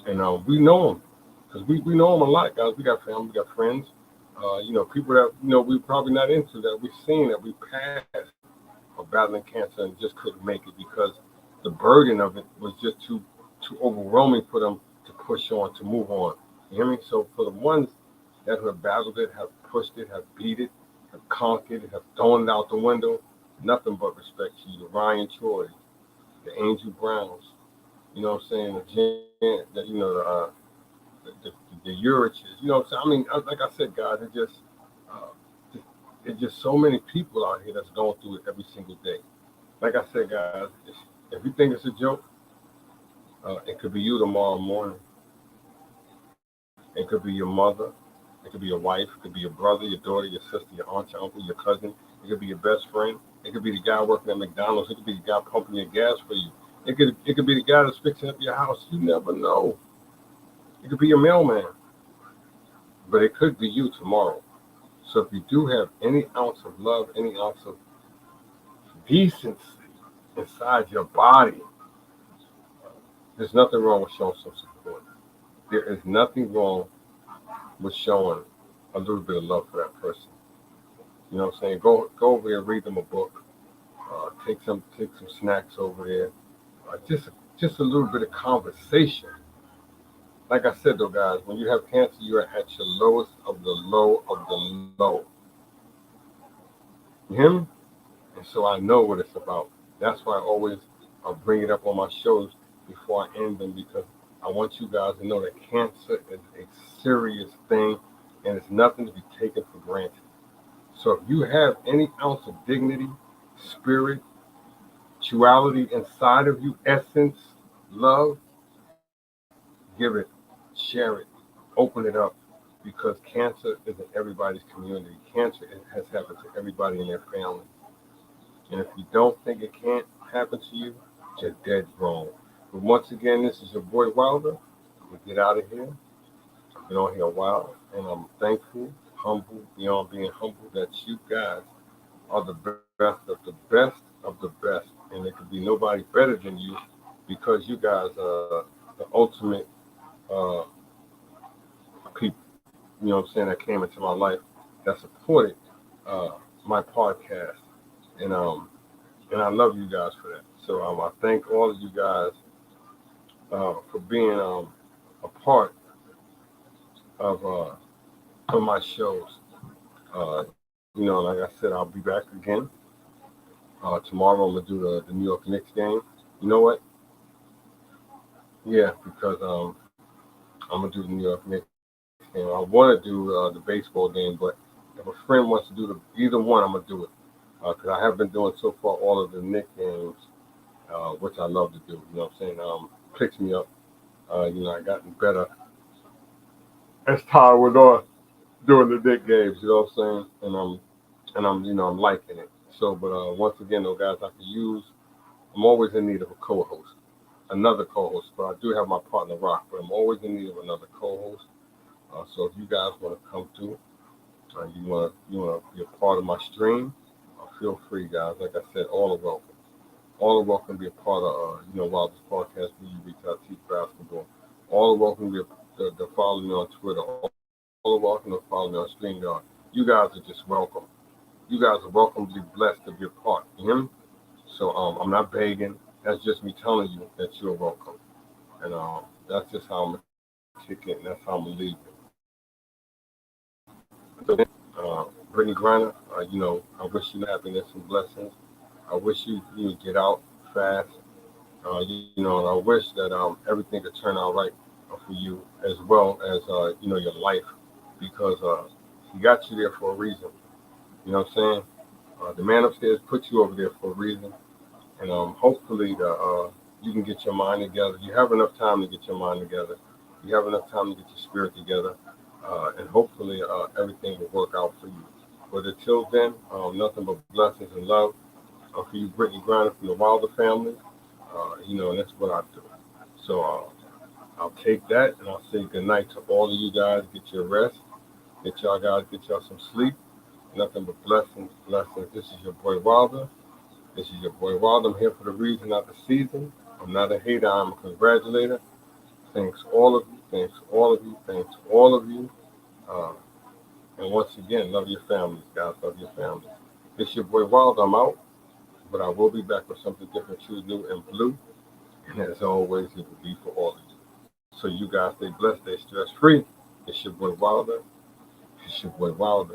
And we know them because we know them a lot, guys. We got family, we got friends, people that, we probably not into that we've seen that we passed of battling cancer and just couldn't make it because the burden of it was just too overwhelming for them to push on, to move on. You hear me? So for the ones that have battled it, have pushed it, have beat it, have conquered it, have thrown it out the window, nothing but respect to you. The Ryan Troy, the Angel Browns, you know what I'm saying? The Uriches, you know what I'm saying? I mean, like I said, guys, uh, it's just so many people out here that's going through it every single day. Like I said, guys, if you think it's a joke, it could be you tomorrow morning. It could be your mother. It could be your wife. It could be your brother, your daughter, your sister, your aunt, your uncle, your cousin. It could be your best friend. It could be the guy working at McDonald's. It could be the guy pumping your gas for you. It could be the guy that's fixing up your house. You never know. It could be your mailman, but it could be you tomorrow. So if you do have any ounce of love, any ounce of decency inside your body, there's nothing wrong with showing some support. There is nothing wrong with showing a little bit of love for that person. You know what I'm saying? Go over there, read them a book, take some snacks over there, just a little bit of conversation. Like I said though, guys, when you have cancer, you are at your lowest of the low of the low. You hear me? And so I know what it's about. That's why I always bring it up on my shows before I end them because I want you guys to know that cancer is a serious thing and it's nothing to be taken for granted. So if you have any ounce of dignity, spirituality inside of you, essence, love, give it, share it, open it up because cancer is in everybody's community. Cancer has happened to everybody in their family. And if you don't think it can't happen to you, you're dead wrong. But once again, this is your boy Wilder. I'm going to get out of here. I've been on here a while, and I'm thankful, humble, beyond being humble, that you guys are the best of the best of the best. And there could be nobody better than you because you guys are the ultimate uh, people, you know what I'm saying, that came into my life that supported uh, my podcast. And and I love you guys for that. So I thank all of you guys for being a part of my shows. Like I said, I'll be back again tomorrow. I'm gonna do the New York Knicks game. You know what? Yeah, because I'm gonna do the New York Knicks game. I want to do the baseball game, but if a friend wants to do either one, I'm gonna do it because I have been doing so far all of the Knicks games, which I love to do. You know what I'm saying? Picks me up. I gotten better as time went on during the Knicks games. You know what I'm saying? And I'm liking it. So, but once again, though, guys, I could use. I'm always in need of a co-host, another co-host. But I do have my partner Rock, but I'm always in need of another co-host. So if you guys want to come through, you want to be a part of my stream, feel free, guys. Like I said, all are welcome. All are welcome to be a part of Wildest Podcast, where you reach out to basketball. All are welcome to follow me on Twitter. All are welcome to follow me on StreamYard. You guys are just welcome. You guys are welcome to be blessed to be a part. You hear me? So I'm not begging. That's just me telling you that you're welcome. And that's just how I'm gonna kick it, and that's how I'm gonna leave it. Brittney Griner, I wish you happiness and blessings. I wish you would get out fast. And I wish that everything could turn out right for you as well as your life, because he got you there for a reason. You know what I'm saying? The man upstairs put you over there for a reason, and hopefully you can get your mind together. You have enough time to get your mind together. You have enough time to get your spirit together, and hopefully everything will work out for you. But until then, nothing but blessings and love for you, Brittney Griner from the Wilder family. And that's what I do. So I'll take that and I'll say good night to all of you guys. Get your rest. Get y'all some sleep. Nothing but blessings, blessings. This is your boy Wilder. This is your boy Wilder. I'm here for the reason, not the season. I'm not a hater. I'm a congratulator. Thanks all of you. Thanks all of you. Thanks all of you. Uh, and once again, love your families, guys. Love your families. This your boy Wilder. I'm out, but I will be back with something different, true, new, and blue. And as always, it will be for all of you. So you guys stay blessed, stay stress free. It's your boy Wilder. It's your boy Wilder.